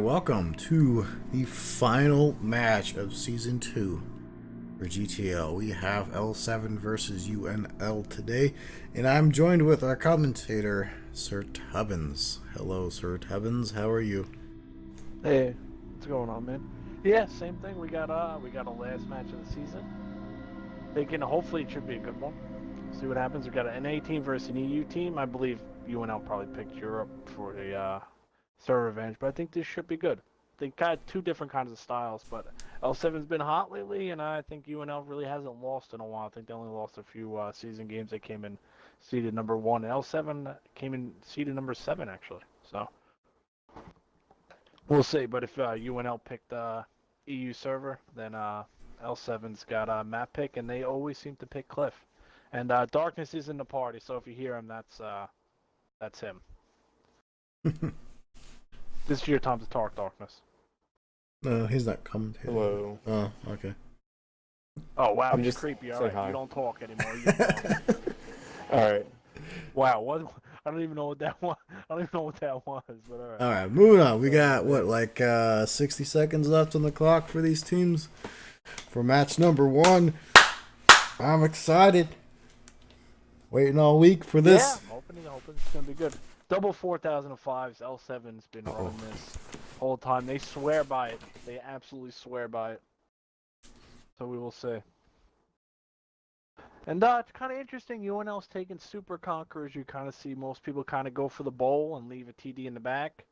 welcome to the final match of Season 2 for GTL. We have L7 versus UNL today, and I'm joined with our commentator, Sir Tubbins. Hello, Sir Tubbins. How are you? Hey, what's going on, man? Yeah, same thing. We got a last match of the season. Thinking hopefully it should be a good one. See what happens. We got an NA team versus an EU team. I believe UNL probably picked Europe for the Star Revenge, but I think this should be good. They got two different kinds of styles, but L7's been hot lately, and I think UNL really hasn't lost in a while. I think they only lost a few season games. They came in seeded number 1. L7 came in seeded number 7, actually. So we'll see. But if UNL picked EU server, then L7's got a map pick, and they always seem to pick Cliff. And Darkness is in the party, so if you hear him, that's him. This is your time to talk, Darkness. He's not coming. Hello. Oh, okay. Oh, wow, I'm you're just creepy. All saying right, hi. you don't talk anymore. You don't. All right. Wow, what? I don't even know what that was. I don't even know what that was, but all right. All right, moving on. We got, 60 seconds left on the clock for these teams for match number 1. I'm excited. Waiting all week for this. Yeah, I'm hoping it's going to be good. Double 4005s. L7's been running this whole time. They swear by it. They absolutely swear by it. So we will see. And it's kind of interesting. UNL's taking Super Conquerors. You kind of see most people kind of go for the bowl and leave a TD in the back.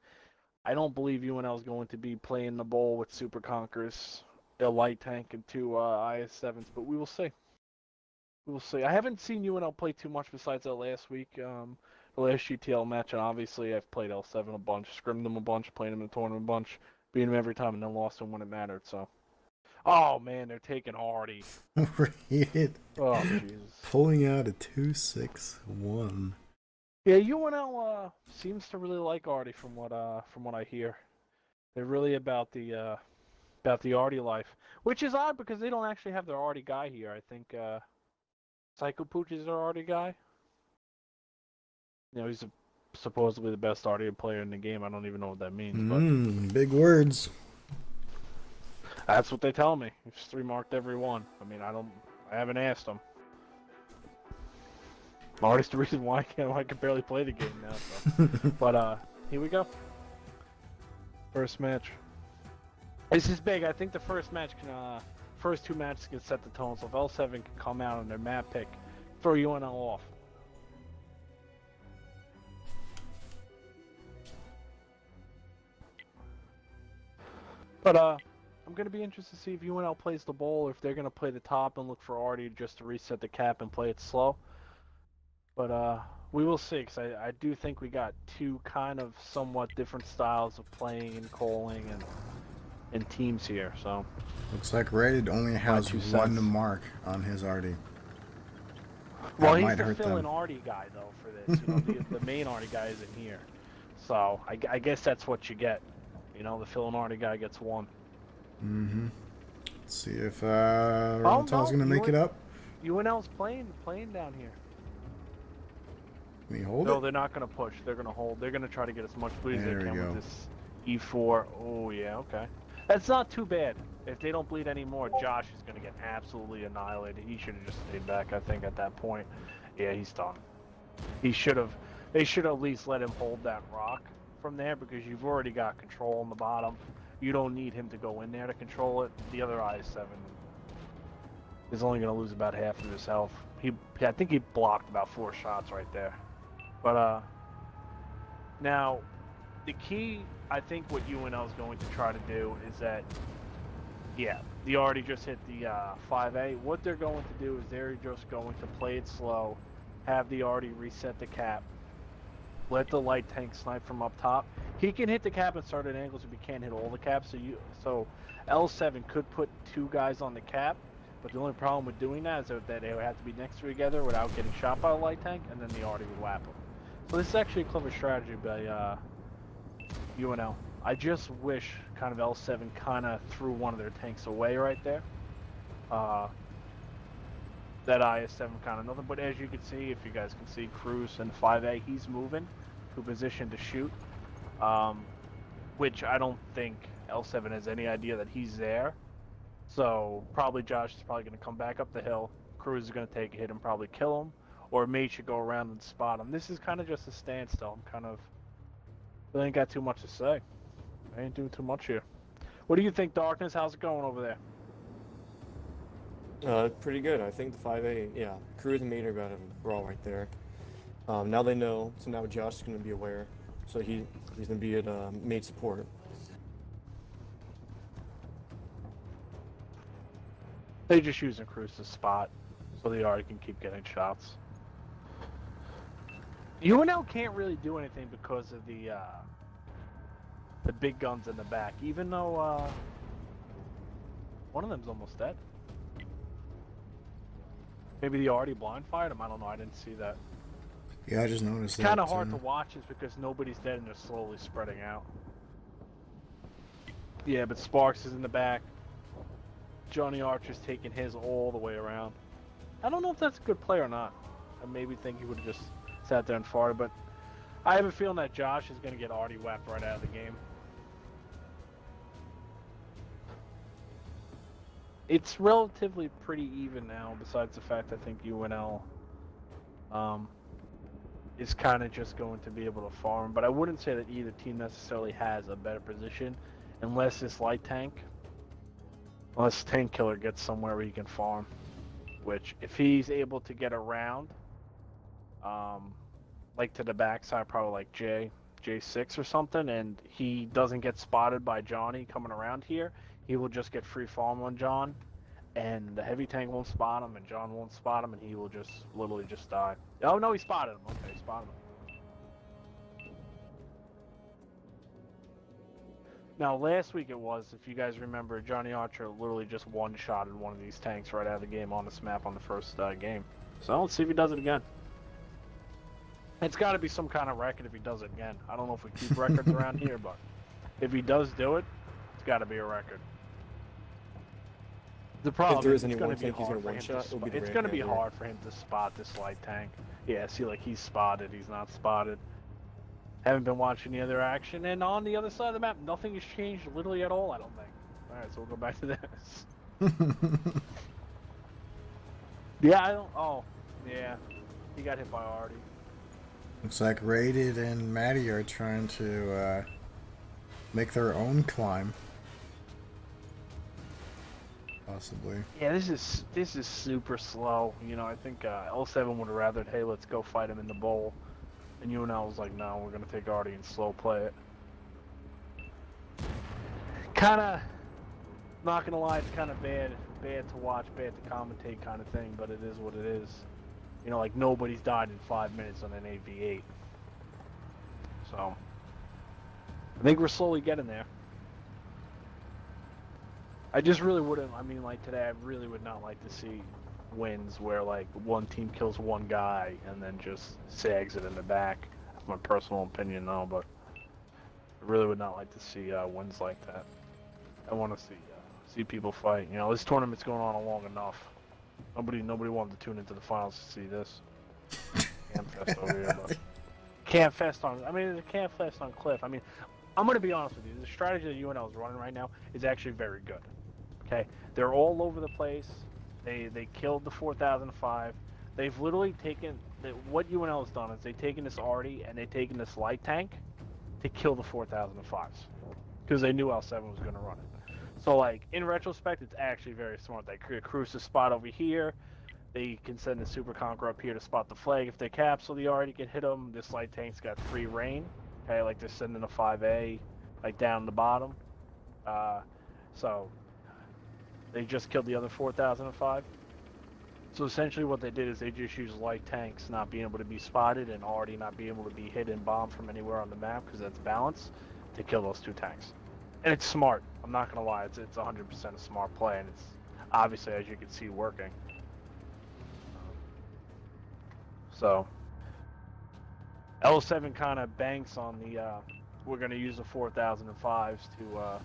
I don't believe UNL's going to be playing the bowl with Super Conquerors, a light tank, and 2 IS-7s, but we will see. We will see. I haven't seen UNL play too much besides that last week, the last GTL match, and obviously I've played L7 a bunch, scrimmed them a bunch, played them in the tournament a bunch, beat them every time, and then lost them when it mattered, so. Oh, man, they're taking Hardy. Reed Oh, Jesus. pulling out a 2-6-1. Yeah, UNL seems to really like Artie from what I hear. They're really about the Artie life, which is odd because they don't actually have their Artie guy here. I think Psycho Pooch is their Artie guy. You know, he's supposedly the best Artie player in the game. I don't even know what that means, but Big words. that's what they tell me. He's 3 marked every one. I mean, I haven't asked him. Artie's the reason why I can barely play the game now. So. But here we go. First match. This is big. I think the first match can, first 2 matches can set the tone. So if L7 can come out on their map pick, throw UNL off. But I'm gonna be interested to see if UNL plays the bowl, or if they're gonna play the top and look for Artie just to reset the cap and play it slow. But we will see, because I do think we got 2 kind of somewhat different styles of playing and calling and teams here. So Looks like Rated only has 2 1 cents. mark on his Artie. Well, That he's might the hurt fill-in them. Artie guy though for this. You know, the main Artie guy isn't here, so I guess that's what you get. You know, the fill-in Artie guy gets 1. Let's see if Ronatal's gonna make it up. UNL's playing down here. Can we hold No, it? they're not going to push. They're going to hold. They're going to try to get as much bleed as they There we can go. with this E4. Oh, yeah, okay. That's not too bad. If they don't bleed anymore, Josh is going to get absolutely annihilated. He should have just stayed back, I think, at that point. Yeah, he's done. They should at least let him hold that rock from there, because you've already got control on the bottom. You don't need him to go in there to control it. The other IS-7 is only going to lose about half of his health. I think he blocked about 4 shots right there. But now the key, I think, what UNL is going to try to do is that, yeah, they already just hit the 5A. What they're going to do is they're just going to play it slow, have the Artie reset the cap, let the light tank snipe from up top. He can hit the cap at certain angles if he can't hit all the caps. So L7 could put 2 guys on the cap, but the only problem with doing that is that they would have to be next to each other without getting shot by the light tank, and then the Artie would whap them. So this is actually a clever strategy by UNL. I just wish kind of L7 kind of threw one of their tanks away right there. That IS-7 kind of nothing, but as you can see, if you guys can see, Cruz and 5A, he's moving to a position to shoot. which I don't think L7 has any idea that he's there. So probably Josh is probably going to come back up the hill. Cruz is going to take a hit and probably kill him, or Mate should go around and spot him. This is kind of just a standstill. I'm kind of, I ain't got too much to say. I ain't doing too much here. What do you think, Darkness? How's it going over there? Pretty good. I think the 5A, yeah, Cruz and Mate are about to brawl right there. Now they know, so now Josh is going to be aware. So he's going to be at Mate support. They're just using Cruz to spot, so the Arty can keep getting shots. UNL can't really do anything because of the big guns in the back, even though one of them's almost dead. Maybe the Arty blind fired him. I don't know. I didn't see that. Yeah, I just noticed that. It's kind of hard to watch is because nobody's dead and they're slowly spreading out. Yeah, but Sparks is in the back. Johnny Archer's taking his all the way around. I don't know if that's a good play or not. I maybe think he would have just sat there and farted, but I have a feeling that Josh is going to get Artie whacked right out of the game. It's relatively pretty even now, besides the fact I think UNL is kind of just going to be able to farm, but I wouldn't say that either team necessarily has a better position unless this light tank, unless Tank Killer gets somewhere where he can farm, which if he's able to get around, like to the backside, probably like J6 or something, and he doesn't get spotted by Johnny coming around here, he will just get free farm on John, and the heavy tank won't spot him, and John won't spot him, and he will just literally just die. Oh no, he spotted him. Okay, he spotted him. Now last week it was, if you guys remember, Johnny Archer literally just one-shotted one of these tanks right out of the game on this map on the first game. So let's see if he does it again. It's got to be some kind of record if he does it again. I don't know if we keep records around here, but if he does do it, it's got to be a record. The problem is it's going to be hard for him to spot. It's going to be hard for him to spot this light tank. Yeah, see, like he's spotted, he's not spotted. Haven't been watching the other action, and on the other side of the map, nothing has changed literally at all, I don't think. Alright, so we'll go back to this. Yeah, I don't... Oh, yeah. He got hit by Artie. Looks like Rated and Maddie are trying to make their own climb. Possibly. Yeah, this is super slow. You know, I think L7 would have rather, hey, let's go fight him in the bowl. And UNL was like, no, we're going to take Artie and slow play it. Kind of, not going to lie, it's kind of bad to watch, bad to commentate kind of thing, but it is what it is. You know, like nobody's died in 5 minutes on an AV8. So, I think we're slowly getting there. I just really wouldn't, I mean, like today, I really would not like to see wins where like one team kills one guy and then just sags it in the back. That's my personal opinion though, but I really would not like to see wins like that. I want to see people fight. You know, this tournament's going on long enough. Nobody wanted to tune into the finals to see this. Camp Fest over here, but Camp Fest on, I mean, the Camp Fest on Cliff. I mean, I'm going to be honest with you. The strategy that UNL is running right now is actually very good. Okay, they're all over the place. They killed the 4005. They've literally taken what UNL has done is they've taken this Artie and they've taken this light tank to kill the 4005s because they knew L7 was going to run it. So like in retrospect, it's actually very smart. They create a cruise spot over here. They can send the Super Conqueror up here to spot the flag. If they capsule the Artie, can hit them. This light tank's got free reign. Okay, like they're sending a 5A like down the bottom. So they just killed the other 4005. So essentially what they did is they just used light tanks not being able to be spotted and Artie not being able to be hit and bombed from anywhere on the map because that's balance to kill those two tanks. And it's smart. I'm not going to lie. It's 100% a smart play, and it's obviously, as you can see, working. So L7 kind of banks on the we're going to use the 4005s to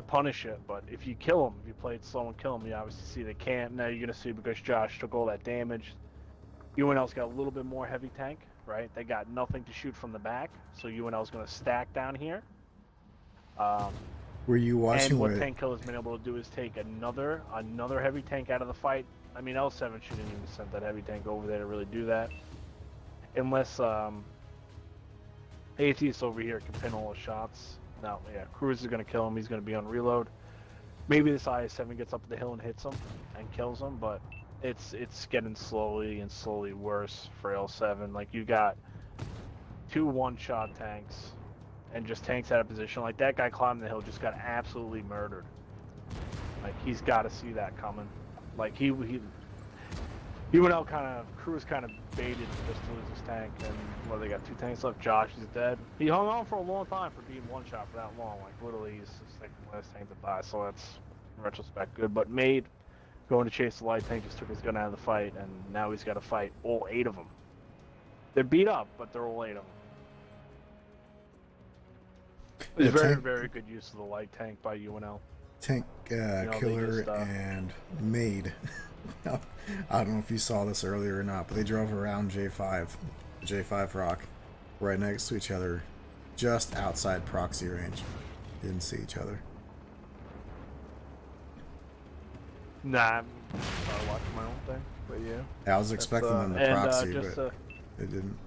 punish it, but if you kill them, if you play it slow and kill them, you obviously see they can't. Now you're going to see because Josh took all that damage. UNL's got a little bit more heavy tank, right? They got nothing to shoot from the back, so UNL's going to stack down here, Were you watching And what with? Tank Killer's been able to do is take another heavy tank out of the fight. I mean, L7 shouldn't even send that heavy tank over there to really do that, unless ATS over here can pin all the shots. No, yeah, Cruz is gonna kill him. He's gonna be on reload. Maybe this IS-7 gets up the hill and hits him and kills him, but it's getting slowly worse for L7. Like, you got 2 one-shot tanks and just tanks out of position. Like, that guy climbing the hill just got absolutely murdered. Like, he's got to see that coming. Like, UNL Cruz kind of baited just to lose his tank, and they got 2 tanks left. Josh is dead. He hung on for a long time for being one shot for that long. Like, literally, he's the second last tank to die, so that's, in retrospect, good. But Made, going to chase the light tank, just took his gun out of the fight, and now he's got to fight all 8 of them. They're beat up, but they're all 8 of them. It's very good use of the light tank by UNL. Tank Killer and Made. I don't know if you saw this earlier or not, but they drove around J5 Rock, right next to each other, just outside proxy range. Didn't see each other. Nah, I'm watching my own thing, but yeah. I was expecting them to proxy, but they didn't.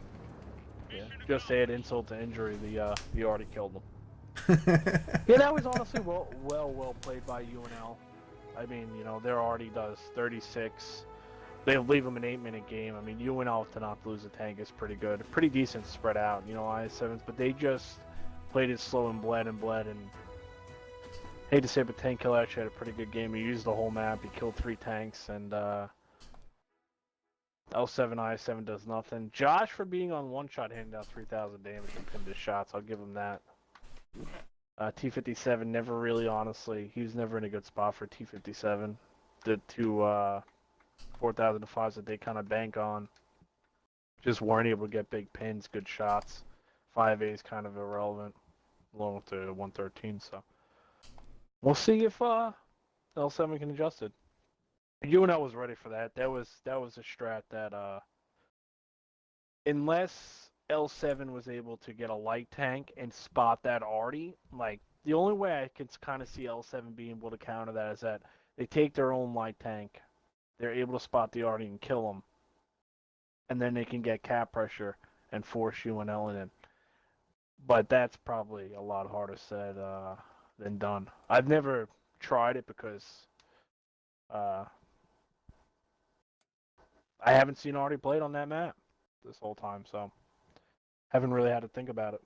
Yeah, just to add insult to injury, the already killed them. Yeah, that was honestly well played by UNL. I mean, their already does 36. They leave them an 8-minute game. I mean, UNL to not lose a tank is pretty good. Pretty decent spread out, IS-7s, but they just played it slow and bled. And hate to say it, but Tank Killer actually had a pretty good game. He used the whole map. He killed 3 tanks, and L7 IS-7 does nothing. Josh, for being on one shot, handed out 3,000 damage and pinned his shots. I'll give him that. T57 never really, honestly, he was never in a good spot for T57. The 2 4,005s that they kind of bank on just weren't able to get big pins, good shots. 5A is kind of irrelevant, along with the 113. So we'll see if L7 can adjust it. UNL was ready for that. That was a strat that unless L7 was able to get a light tank and spot that Artie, like, the only way I can kind of see L7 being able to counter that is that they take their own light tank, they're able to spot the Artie and kill him, and then they can get cap pressure and force UNL in. But that's probably a lot harder said than done. I've never tried it because I haven't seen Artie played on that map this whole time, so haven't really had to think about it.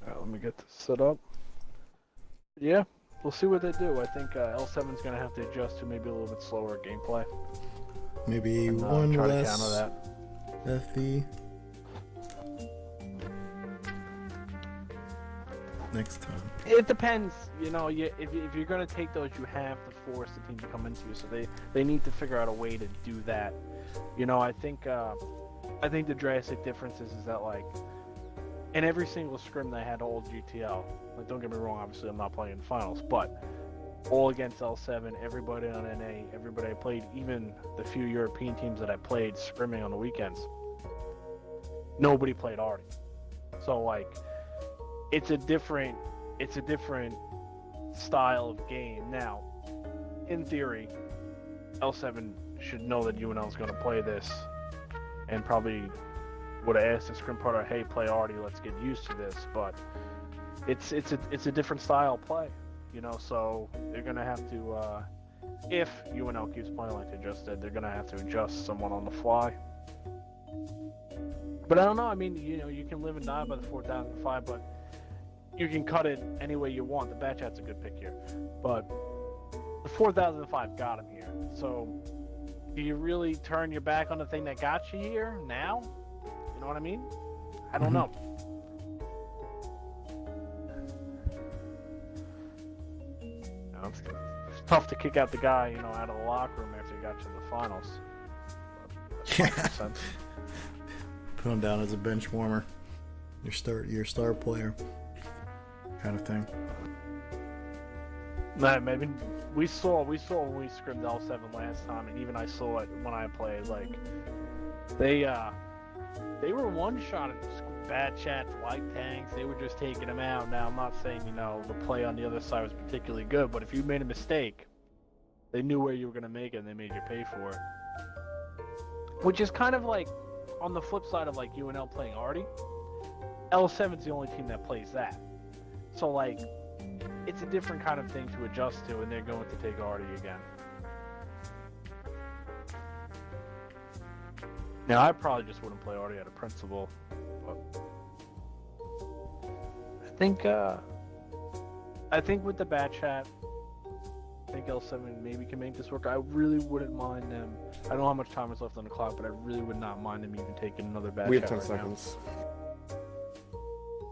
Alright, let me get this set up. Yeah, we'll see what they do. I think L7's going to have to adjust to maybe a little bit slower gameplay. Maybe and, one try less to counter that. FV next time. It depends. If you're going to take those, you have to force the team to come into you. So they need to figure out a way to do that. I think the drastic difference is that, like, in every single scrim they had old GTL. Like, don't get me wrong, obviously I'm not playing in the finals, but all against L7, everybody on NA, everybody I played, even the few European teams that I played scrimming on the weekends, nobody played Artie. So, like, it's a different style of game. Now, in theory, L7 should know that UNL is going to play this, and probably would have asked the scrim partner, "Hey, play Artie. Let's get used to this." But it's a different style of play, So they're going to have to, if UNL keeps playing like they just did, they're going to have to adjust someone on the fly. But I don't know. I mean, you can live and die by the 4005, but you can cut it any way you want. The batch hat's a good pick here, but the 4005 got him here. So do you really turn your back on the thing that got you here now? You know what I mean? I don't know. It's tough to kick out the guy, out of the locker room after he got you to the finals. Yeah. Put him down as a bench warmer. Your star player. Kind of thing. Nah, maybe we saw when we scrimmed L7 last time, and even I saw it when I played. Like they were one-shotting bad chats, light tanks. They were just taking them out. Now I'm not saying the play on the other side was particularly good, but if you made a mistake, they knew where you were gonna make it, and they made you pay for it. Which is kind of like on the flip side of like UNL playing Artie. L7's the only team that plays that. So like, it's a different kind of thing to adjust to, and they're going to take Artie again. Now, I probably just wouldn't play Artie out of principle, but I think with the bad chat, I think L7 maybe can make this work. I really wouldn't mind them. I don't know how much time is left on the clock, but I really would not mind them even taking another bad chat. We have 10 right seconds. Now.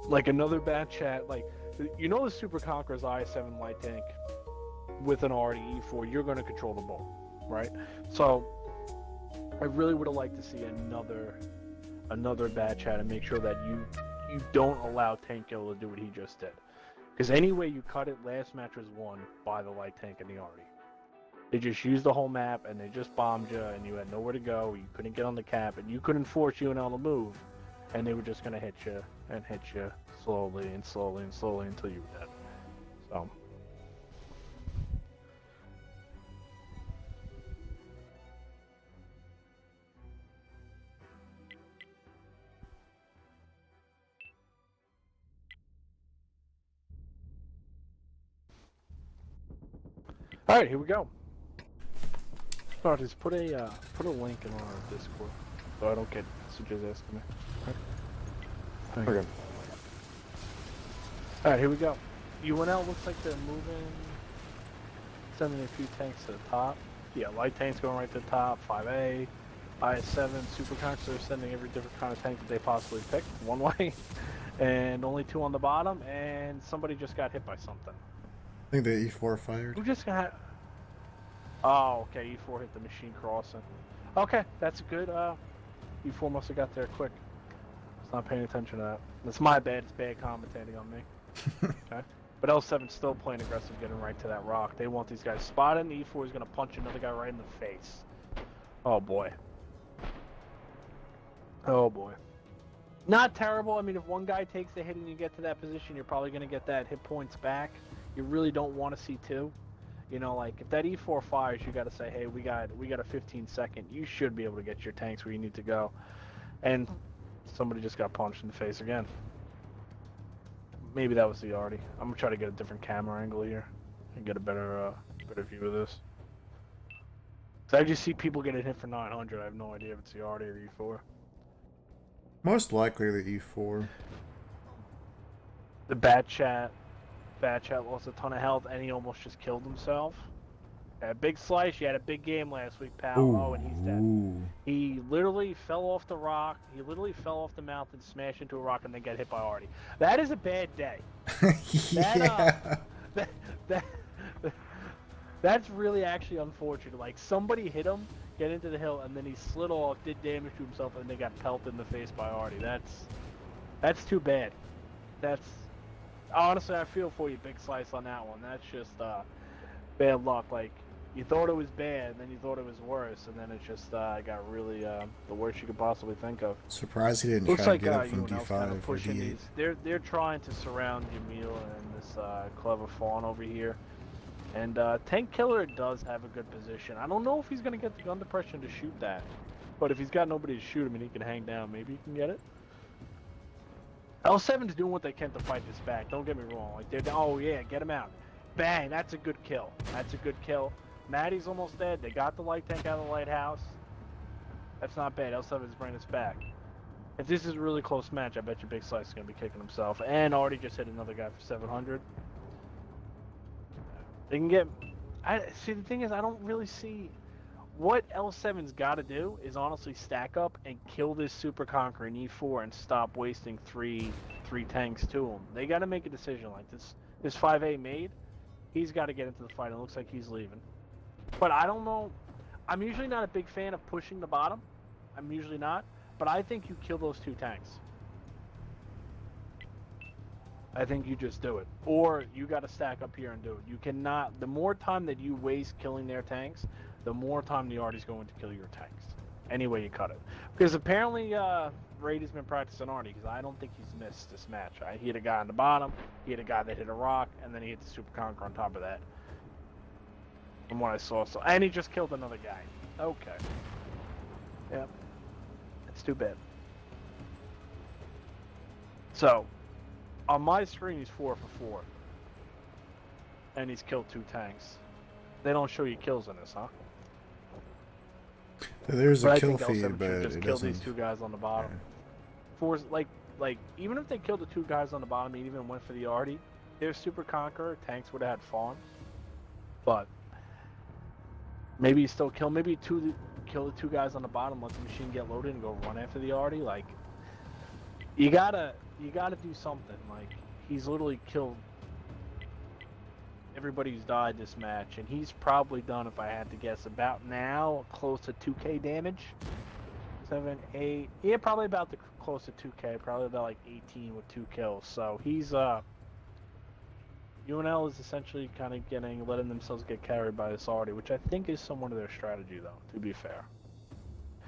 Like another bad chat, like the Super Conqueror's I7 light tank with an Artie E4, you're going to control the ball, right? So I really would have liked to see another bad chat and make sure that you don't allow Tank Kill to do what he just did. Because any way you cut it, last match was won by the light tank and the Artie. They just used the whole map and they just bombed you, and you had nowhere to go. You couldn't get on the cap, and you couldn't force UNL to move, and they were just gonna hit you and hit you slowly and slowly and slowly until you were dead. So. All right, here we go. Oh, just put a link in our Discord so I don't get messages asking me. Okay. All right, here we go. UNL looks like they're moving, sending a few tanks to the top. Yeah, light tanks going right to the top. 5A, IS7, Super Conks. They're sending every different kind of tank that they possibly picked one way, and only 2 on the bottom. And somebody just got hit by something. I think the E4 fired. Who just got? Oh, okay. E4 hit the machine crossing. Okay, that's good. E4 must have got there quick. I was not paying attention to that. That's my bad. It's bad commentating on me. Okay. But L7's still playing aggressive, getting right to that rock. They want these guys spotted. And E4 is going to punch another guy right in the face. Oh, boy. Oh, boy. Not terrible. I mean, if one guy takes the hit and you get to that position, you're probably going to get that hit points back. You really don't want to see 2. Like if that E4 fires, you got to say, hey, we got a 15-second. You should be able to get your tanks where you need to go. And somebody just got punched in the face again. Maybe that was the Artie. I'm gonna try to get a different camera angle here and get a better view of this. So I just see people getting hit for 900. I have no idea if it's the Artie or the E4. Most likely the E4. The Bad Chat lost a ton of health, and he almost just killed himself. Big Slice, you had a big game last week, pal. Ooh. Oh, and he's dead. He literally fell off the rock. He literally fell off the mountain, smashed into a rock, and then got hit by Artie. That is a bad day. Yeah. That's really actually unfortunate. Like, somebody hit him, get into the hill, and then he slid off, did damage to himself, and they got pelted in the face by Artie. That's too bad. Honestly, I feel for you, Big Slice, on that one. That's just bad luck. Like, you thought it was bad, and then you thought it was worse, and then it just got really the worst you could possibly think of. Surprised he didn't Looks try like to get up from UNL's D5 kind of or pushing D8. these. They're trying to surround Yamil and this clever fawn over here. And Tank Killer does have a good position. I don't know if he's going to get the gun depression to shoot that. But if he's got nobody to shoot him and he can hang down, maybe he can get it. L7's doing what they can to fight this back. Don't get me wrong. Like oh yeah, get him out. Bang, that's a good kill. That's a good kill. Maddie's almost dead. They got the light tank out of the lighthouse. That's not bad. L7's bringing us back. If this is a really close match, I bet you Big Slice is going to be kicking himself. And already just hit another guy for 700. They can get... See, the thing is, I don't really see... What L7's got to do is honestly stack up and kill this Super Conqueror in E4 and stop wasting three tanks to him. They got to make a decision like this. This 5A made, he's got to get into the fight. It looks like he's leaving. But I don't know. I'm usually not a big fan of pushing the bottom. I'm usually not. But I think you kill those 2 tanks. I think you just do it. Or you got to stack up here and do it. You cannot, the more time that you waste killing their tanks, the more time the Artie's going to kill your tanks. Any way you cut it. Because apparently Raid has been practicing Artie, because I don't think he's missed this match. He hit a guy on the bottom, he hit a guy that hit a rock, and then he hit the Super Conqueror on top of that. From what I saw. And he just killed another guy. Okay. Yep. It's too bad. So, on my screen, he's 4 for 4. And he's killed 2 tanks. They don't show you kills in this, huh? There's But a I kill think feed, L7 but should just it kill doesn't. these 2 guys on the bottom. Yeah. For like even if they killed the 2 guys on the bottom and even went for the Artie, their Super Conqueror tanks would have had fawn. But maybe you still kill kill the 2 guys on the bottom, let the machine get loaded and go run after the Artie. Like you gotta do something. Like he's literally killed everybody who's died this match, and he's probably done, if I had to guess, about now close to 2k damage. 7, 8, yeah, probably about close to 2k, probably about like 18 with 2 kills. So he's UNL is essentially kind of letting themselves get carried by this Artie, which I think is somewhat of their strategy, though, to be fair.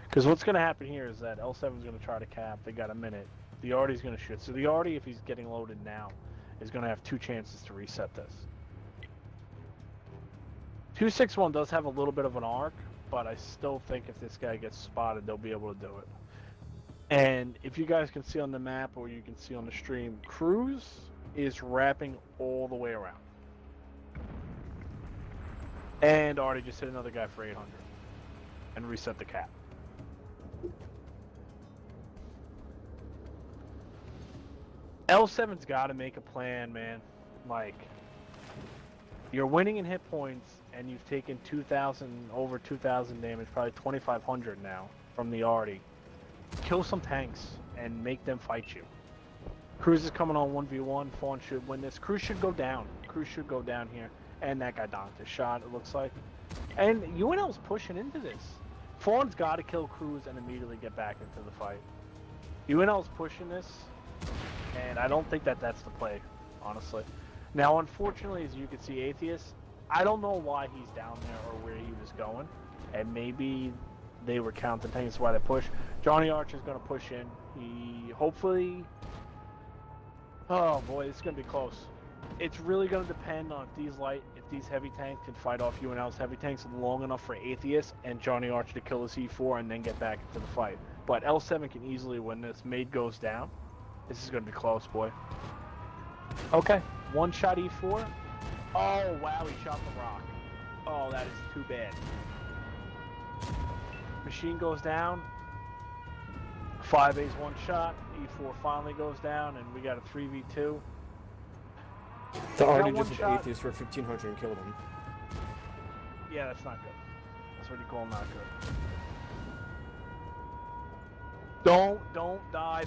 Because what's going to happen here is that L7 is going to try to cap. They got a minute. The Artie's going to shoot. So the Artie, if he's getting loaded now, is going to have 2 chances to reset this. 261 does have a little bit of an arc, but I still think if this guy gets spotted, they'll be able to do it. And if you guys can see on the map or you can see on the stream, Cruz is wrapping all the way around. And Artie just hit another guy for 800 and reset the cap. L7's got to make a plan, man. Like, you're winning in hit points, and you've taken over 2,000 damage, probably 2,500 now from the Artie. Kill some tanks and make them fight you. Cruz is coming on 1v1. Fawn should win this. Cruz should go down. Cruz should go down here. And that guy donked his shot, it looks like. And UNL's pushing into this. Fawn's got to kill Cruz and immediately get back into the fight. UNL's pushing this, and I don't think that's the play, honestly. Now, unfortunately, as you can see, Atheist, I don't know why he's down there or where he was going. And maybe they were counting tanks, why they push. Johnny Archer's going to push in. He hopefully... Oh boy, it's going to be close. It's really going to depend on if these heavy tanks can fight off UNL's heavy tanks long enough for Atheist and Johnny Archer to kill his E4 and then get back into the fight. But L7 can easily win this. Made goes down. This is going to be close, boy. Okay, 1 shot E4. Oh, wow, he shot the rock. Oh, that is too bad. Machine goes down. 5A's 1 shot. E4 finally goes down, and we got a 3v2. The Artie one just hit shot. Atheist for 1,500 and killed him. Yeah, that's not good. That's what you call not good. Don't die.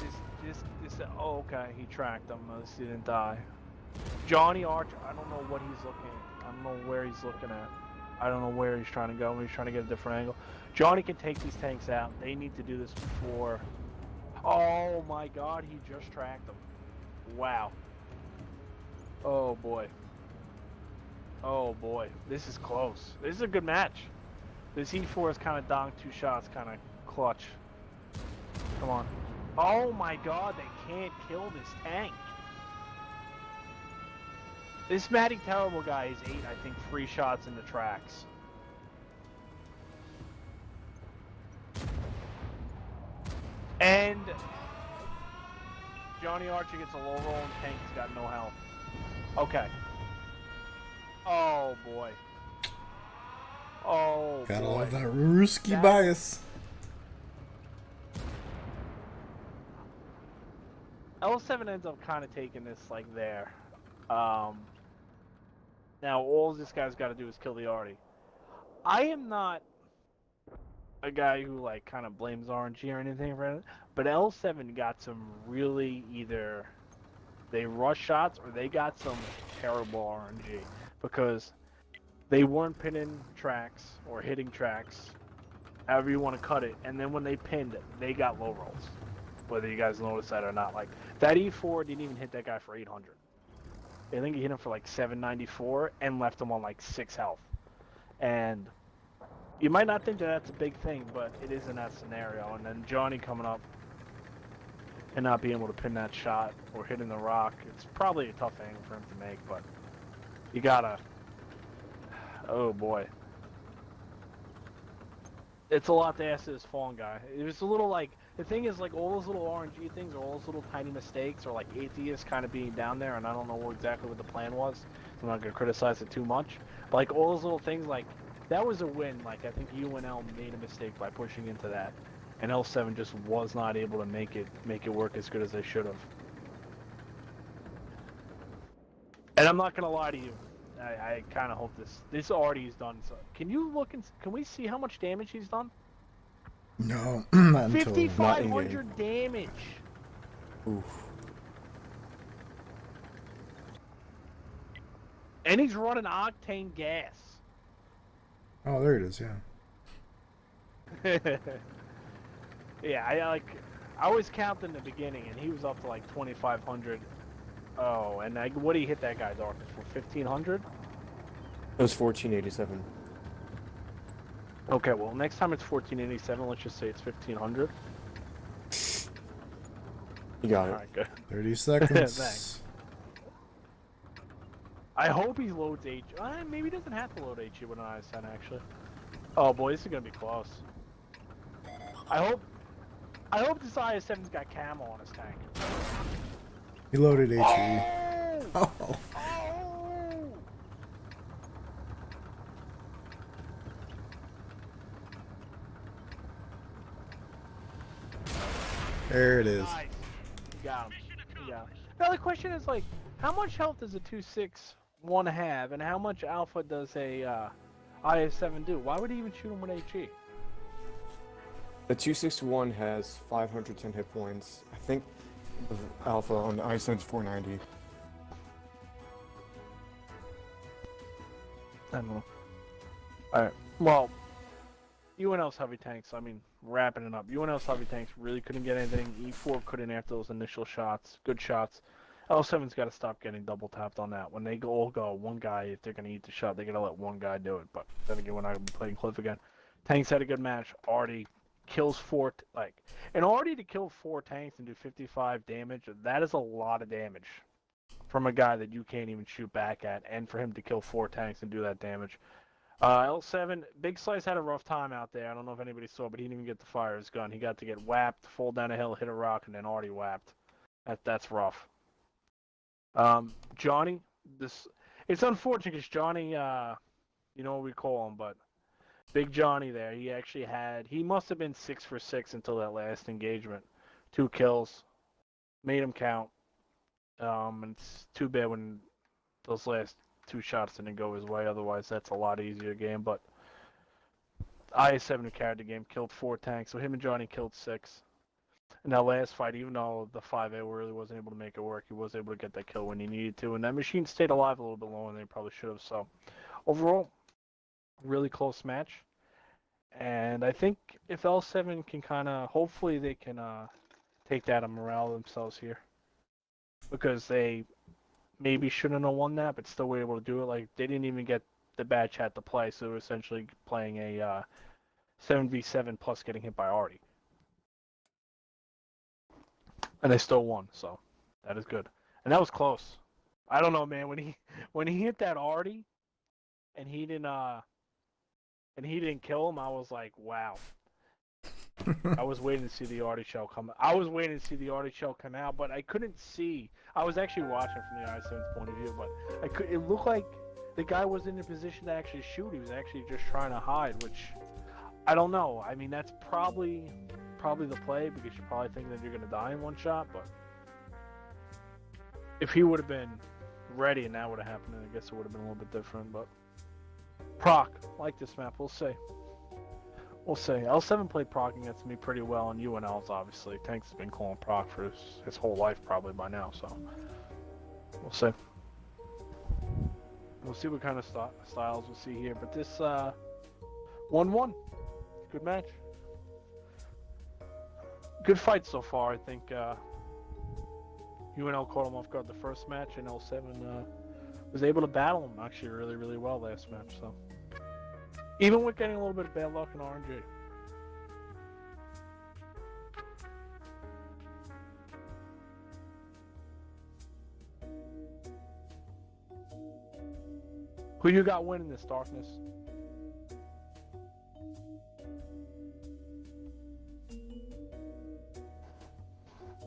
Oh, okay, he tracked him. He didn't die. Johnny Archer, I don't know what he's looking at. I don't know where he's looking at. I don't know where he's trying to go. He's trying to get a different angle. Johnny can take these tanks out. They need to do this before. Oh my god, he just tracked them. Wow. Oh boy. Oh boy. This is close. This is a good match. This E4 is kind of donked 2 shots, kind of clutch. Come on. Oh my god, they can't kill this tank. This Matty Terrible guy is 8, I think, 3 shots in the tracks. And Johnny Archer gets a low roll and Tank's got no health. Okay. Oh boy. Oh Gotta boy. love that Ruski bias. L7 ends up kind of taking this like there. Now all this guy's got to do is kill the Artie. I am not a guy who like kind of blames RNG or anything for it, but L7 got some really either they rush shots or they got some terrible RNG because they weren't pinning tracks or hitting tracks, however you want to cut it, and then when they pinned it, they got low rolls. Whether you guys noticed that or not, like that E4 didn't even hit that guy for 800. I think he hit him for like 794 and left him on like 6 health. And you might not think that that's a big thing, but it is in that scenario. And then Johnny coming up and not being able to pin that shot or hitting the rock, it's probably a tough angle for him to make, but you gotta, oh boy. It's a lot to ask this fallen guy. It was a little like, the thing is like all those little RNG things or all those little tiny mistakes or like atheists kind of being down there, and I don't know exactly what the plan was. I'm not going to criticize it too much. But like all those little things, like that was a win. Like I think UNL made a mistake by pushing into that, and L7 just was not able to make it work as good as they should have. And I'm not going to lie to you. I kind of hope this already is done. So can you look and can we see how much damage he's done? No, not until... 5,500 damage. Oof. And he's running octane gas. Oh, there it is, yeah. Yeah, I always count in the beginning, and he was up to like 2,500. Oh, and what did he hit that guy, Darkness, for 1,500? It was 1487. Okay, well, next time it's 1487, let's just say it's 1,500. You got it. Alright, good. 30 seconds. Thanks. I hope he loads H. Maybe he doesn't have to load HE with an IS-10, actually. Oh boy, this is gonna be close. I hope this IS-7's got camo on his tank. He loaded HE. Oh! Oh. Oh! There it is. Nice. You got him. You got him. Now the question is like, how much health does a 2.61 have, and how much alpha does a IS-7 do? Why would he even shoot him with HE? The 261 has 510 hit points. I think the alpha on the IS-7 is 490. I don't know. Alright. Well, UNL's heavy tanks, I mean, wrapping it up. UNL's heavy tanks really couldn't get anything. E4 couldn't after those initial shots. Good shots. L7's got to stop getting double tapped on that. When they all go, one guy, if they're going to eat the shot, they got to let one guy do it. But then again, we're not going to be playing Cliff again. Tanks had a good match. Artie kills and Artie to kill 4 tanks and do 55 damage, that is a lot of damage from a guy that you can't even shoot back at, and for him to kill 4 tanks and do that damage. L7, Big Slice had a rough time out there. I don't know if anybody saw, but he didn't even get to fire his gun. He got to get whapped, fall down a hill, hit a rock, and then Artie whapped. That's rough. Johnny, it's unfortunate because Johnny, you know what we call him, but Big Johnny there, he must have been 6 for 6 until that last engagement. 2 kills, made him count. And it's too bad when those last 2 shots didn't go his way. Otherwise, that's a lot easier game. But IS-7 who carried the game, killed 4 tanks. So him and Johnny killed 6. In that last fight, even though the 5A really wasn't able to make it work, he was able to get that kill when he needed to. And that machine stayed alive a little bit longer than they probably should have. So overall, really close match. And I think if L7 can hopefully they can take that and morale themselves here. Because they maybe shouldn't have won that, but still were able to do it. Like, they didn't even get the bad chat to play, so they were essentially playing a 7v7 plus getting hit by Artie. And they still won, so that is good. And that was close. I don't know, man, when he hit that Artie and he didn't kill him, I was like, wow. I was waiting to see the Artie shell come. I was waiting to see the Artie shell come out, but I couldn't see. I was actually watching from the IS-7's point of view, but it looked like the guy wasn't in a position to actually shoot. He was actually just trying to hide, which I don't know. I mean, that's probably the play because you're probably thinking that you're gonna die in one shot. But if he would have been ready and that would have happened, then I guess it would have been a little bit different. But Proc, like this map, we'll see. We'll see. L7 played Proc against me pretty well, and UNL's obviously. Tanks has been calling Proc for his whole life probably by now, so we'll see. We'll see what kind of styles we'll see here. But this 1-1. Good match. Good fight so far, I think. UNL caught him off guard the first match, and L7 was able to battle him actually really, really well last match. So even with getting a little bit of bad luck in RNG. Who you got winning this, Darkness?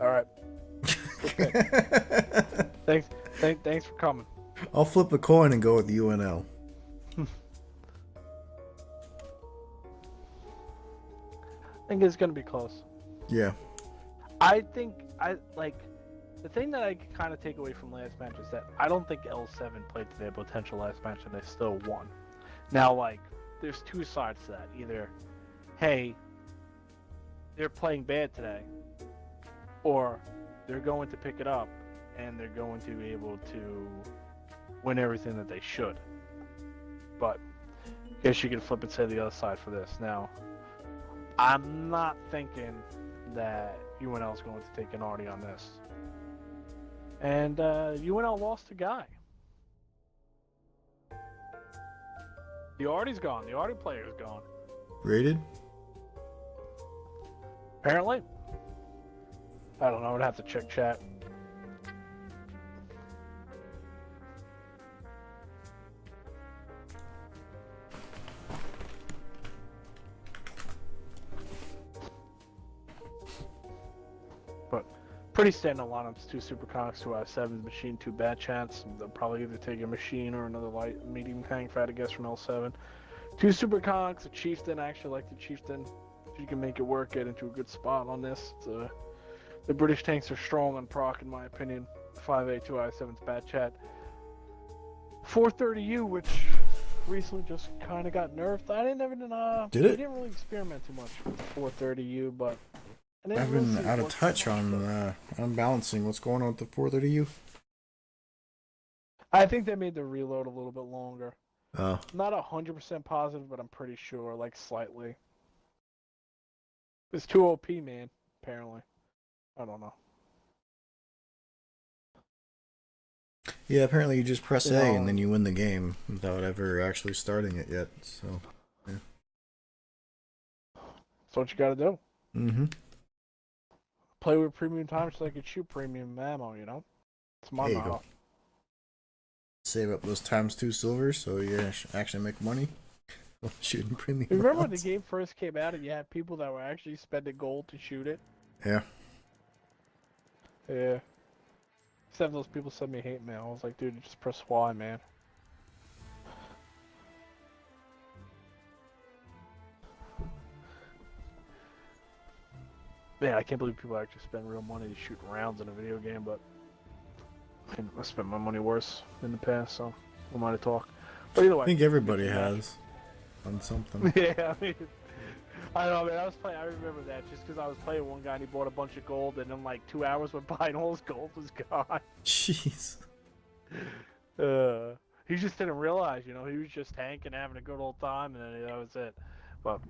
All right. Okay. Thanks for coming. I'll flip a coin and go with UNL. I think it's gonna be close. Yeah. I think the thing that I kind of take away from last match is that I don't think L7 played to their potential last match and they still won. Now, like, there's two sides to that. Either, hey, they're playing bad today, or they're going to pick it up and they're going to be able to win everything that they should. But I guess you can flip and say the other side for this. Now, I'm not thinking that UNL is going to take an Artie on this. And UNL lost a guy. The Artie's gone. The Artie player's gone. Rated? Apparently. I don't know. I'd have to check chat. But pretty standard lineups. 2 Super Conks, 2 I7s, Machine, 2 Bad Chats. They'll probably either take a Machine or another light, medium tank, if I had to guess, from L7. 2 Super Conks, a Chieftain. I actually like the Chieftain. If you can make it work, get into a good spot on this. The British tanks are strong on proc, in my opinion. 5A, 2 I7s, Bad Chat. 430U, which recently just kind of got nerfed. Did it? We didn't really experiment too much with 430U, but I've been out of touch on unbalancing. What's going on with the 430U? I think they made the reload a little bit longer. Oh. Not 100% positive, but I'm pretty sure, like slightly. It's too OP, man, apparently. I don't know. Yeah, apparently you just press A Yeah. and then you win the game without ever actually starting it yet. So, yeah. That's what you gotta do. Mm-hmm. Play with premium time so they can shoot premium ammo, you know? It's my There you motto. go. Save up those ×2 silvers so you actually make money shooting premium. You remember when the rounds. game first came out and you had people that were actually spending gold to shoot it? Yeah. Yeah. Except those people sent me hate mail. I was like, dude, just press Y, man. Man, I can't believe people actually spend real money to shoot rounds in a video game, but I spent my money worse in the past, so who am I to talk? But either way. I think everybody has on something. Yeah, I mean, I don't know, man. I remember that just because I was playing one guy and he bought a bunch of gold, and then like 2 hours went by and all his gold was gone. Jeez. He just didn't realize, you know, he was just tanking, having a good old time, and then that was it. But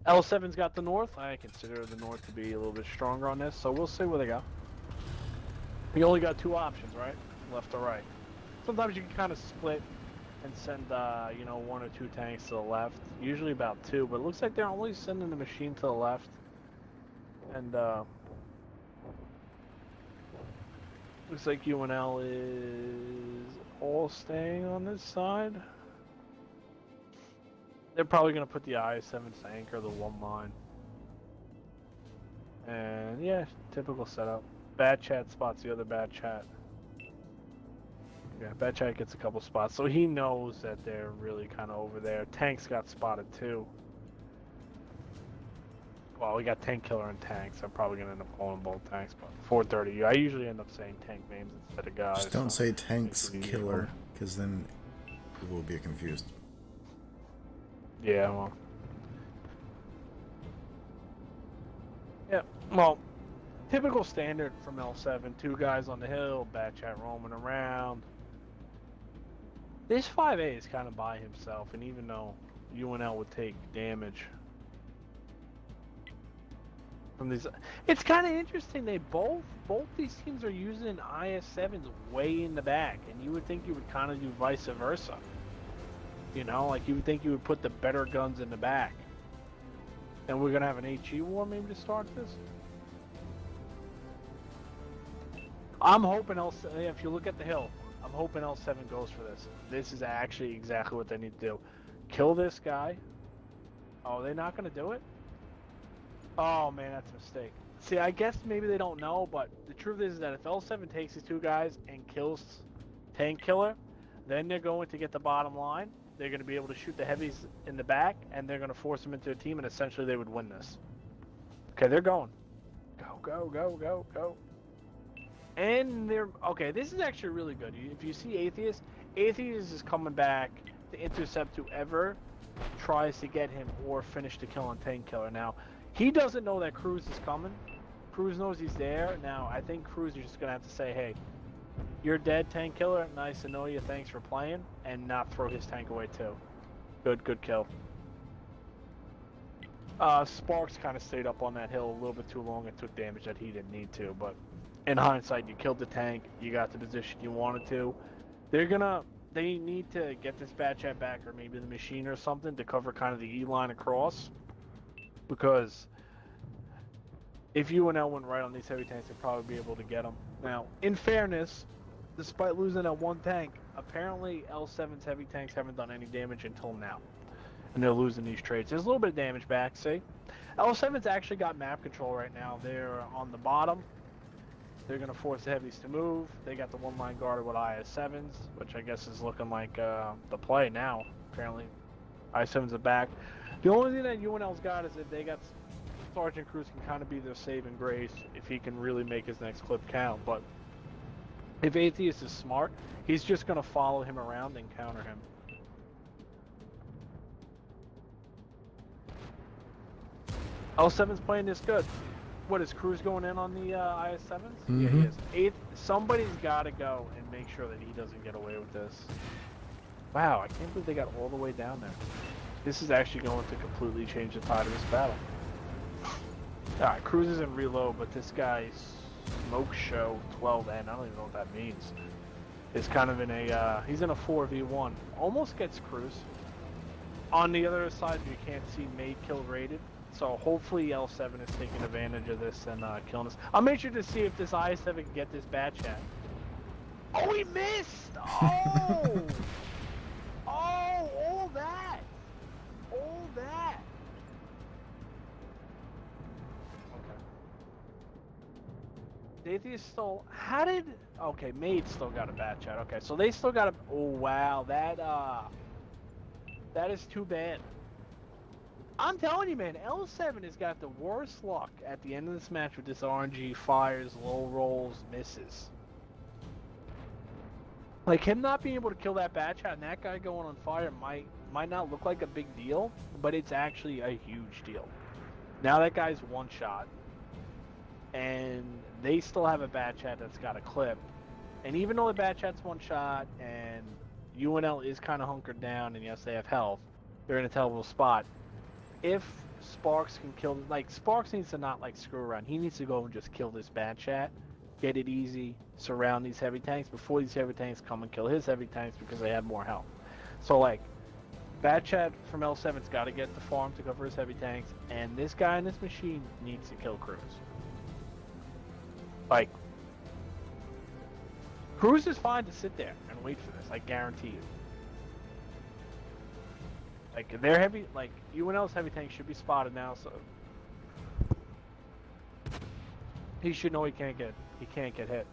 L7's got the North. I consider the North to be a little bit stronger on this, so we'll see where they go. You only got 2 options, right? Left or right. Sometimes you can kind of split and send, you know, 1 or 2 tanks to the left. Usually about 2, but it looks like they're only sending the Machine to the left. And, looks like UNL is all staying on this side. They're probably going to put the I-7s to anchor the 1 line. And, yeah, typical setup. Bad Chat spots the other Bad Chat. Yeah, Bad Chat gets a couple spots, so he knows that they're really kind of over there. Tanks got spotted too. Well, we got Tank Killer and Tanks. I'm probably gonna end up calling both tanks, but 430. I usually end up saying tank names instead of guys. Just don't so say Tanks makes it easier. Killer, because then people will be confused. Yeah, well. Yeah, well, typical standard from L7. 2 guys on the hill, Bad Chat roaming around. This 5A is kind of by himself, and even though UNL would take damage, from these. It's kind of interesting. They both these teams are using IS-7s way in the back, and you would think you would kind of do vice versa. You know, like you would think you would put the better guns in the back. And we're gonna have an HE war maybe to start this. I'm hoping if you look at the hill, I'm hoping L7 goes for this. This is actually exactly what they need to do. Kill this guy. Oh, they're not gonna do it? Oh man, that's a mistake. See, I guess maybe they don't know, but the truth is that if L7 takes these two guys and kills Tank Killer, then they're going to get the bottom line. They're going to be able to shoot the heavies in the back, and they're going to force them into a team, and essentially they would win this. Okay, they're going. Go, go, go, go, go. And they're... Okay, this is actually really good. If you see Atheist, Atheist is coming back to intercept whoever tries to get him or finish the kill on Tank Killer. Now, he doesn't know that Cruz is coming. Cruz knows he's there. Now, I think Cruz is just going to have to say, hey, you're dead, Tank Killer. Nice to know you. Thanks for playing. And not throw his tank away, too. Good kill. Sparks kind of stayed up on that hill a little bit too long and took damage that he didn't need to. But in hindsight, you killed the tank. You got the position you wanted to. They need to get this bat chat back, or maybe the machine or something, to cover kind of the E line across. Because if UNL went right on these heavy tanks, they'd probably be able to get them. Now, in fairness, despite losing that one tank, apparently L7's heavy tanks haven't done any damage until now. And they're losing these trades. There's a little bit of damage back, see? L7's actually got map control right now. They're on the bottom. They're going to force the heavies to move. They got the one line guarded with IS-7s, which I guess is looking like the play now, apparently. IS-7s are back. The only thing that UNL's got is that they got Sergeant Cruz can kind of be their saving grace if he can really make his next clip count. But if Atheist is smart, he's just going to follow him around and counter him. L7's playing this good. What, is Cruz going in on the IS-7s? Mm-hmm. Yeah, he is. Somebody's got to go and make sure that he doesn't get away with this. Wow, I can't believe they got all the way down there. This is actually going to completely change the tide of this battle. Alright, Cruz is in reload, but this guy's Smoke Show 12N, I don't even know what that means, is kind of in a, he's in a 4v1. Almost gets Cruz. On the other side, you can't see made kill rated. So hopefully L7 is taking advantage of this and killing us. I'm interested to see if this IS-7 can get this bat chat. Oh, he missed! Oh! Oh, all that! All that! Okay. Atheist still... How did... Okay, Maid still got a bat chat. Okay, so they still got a... Oh, wow. That is too bad. I'm telling you, man, L7 has got the worst luck at the end of this match with this RNG, fires, low rolls, misses. Like, him not being able to kill that bat chat and that guy going on fire might not look like a big deal, but it's actually a huge deal. Now that guy's one shot, and they still have a bat chat that's got a clip. And even though the bat chat's one shot, and UNL is kind of hunkered down, and yes, they have health, they're in a terrible spot. If Sparks can kill, like, Sparks needs to not, like, screw around. He needs to go and just kill this bat chat, get it easy, surround these heavy tanks before these heavy tanks come and kill his heavy tanks because they have more health. So, like, bat chat from L7's got to get the farm to cover his heavy tanks, and this guy in this machine needs to kill Cruz. Like, Cruz is fine to sit there and wait for this, I guarantee you. Like, their heavy, like, UNL's heavy tank should be spotted now, so he should know he can't get hit.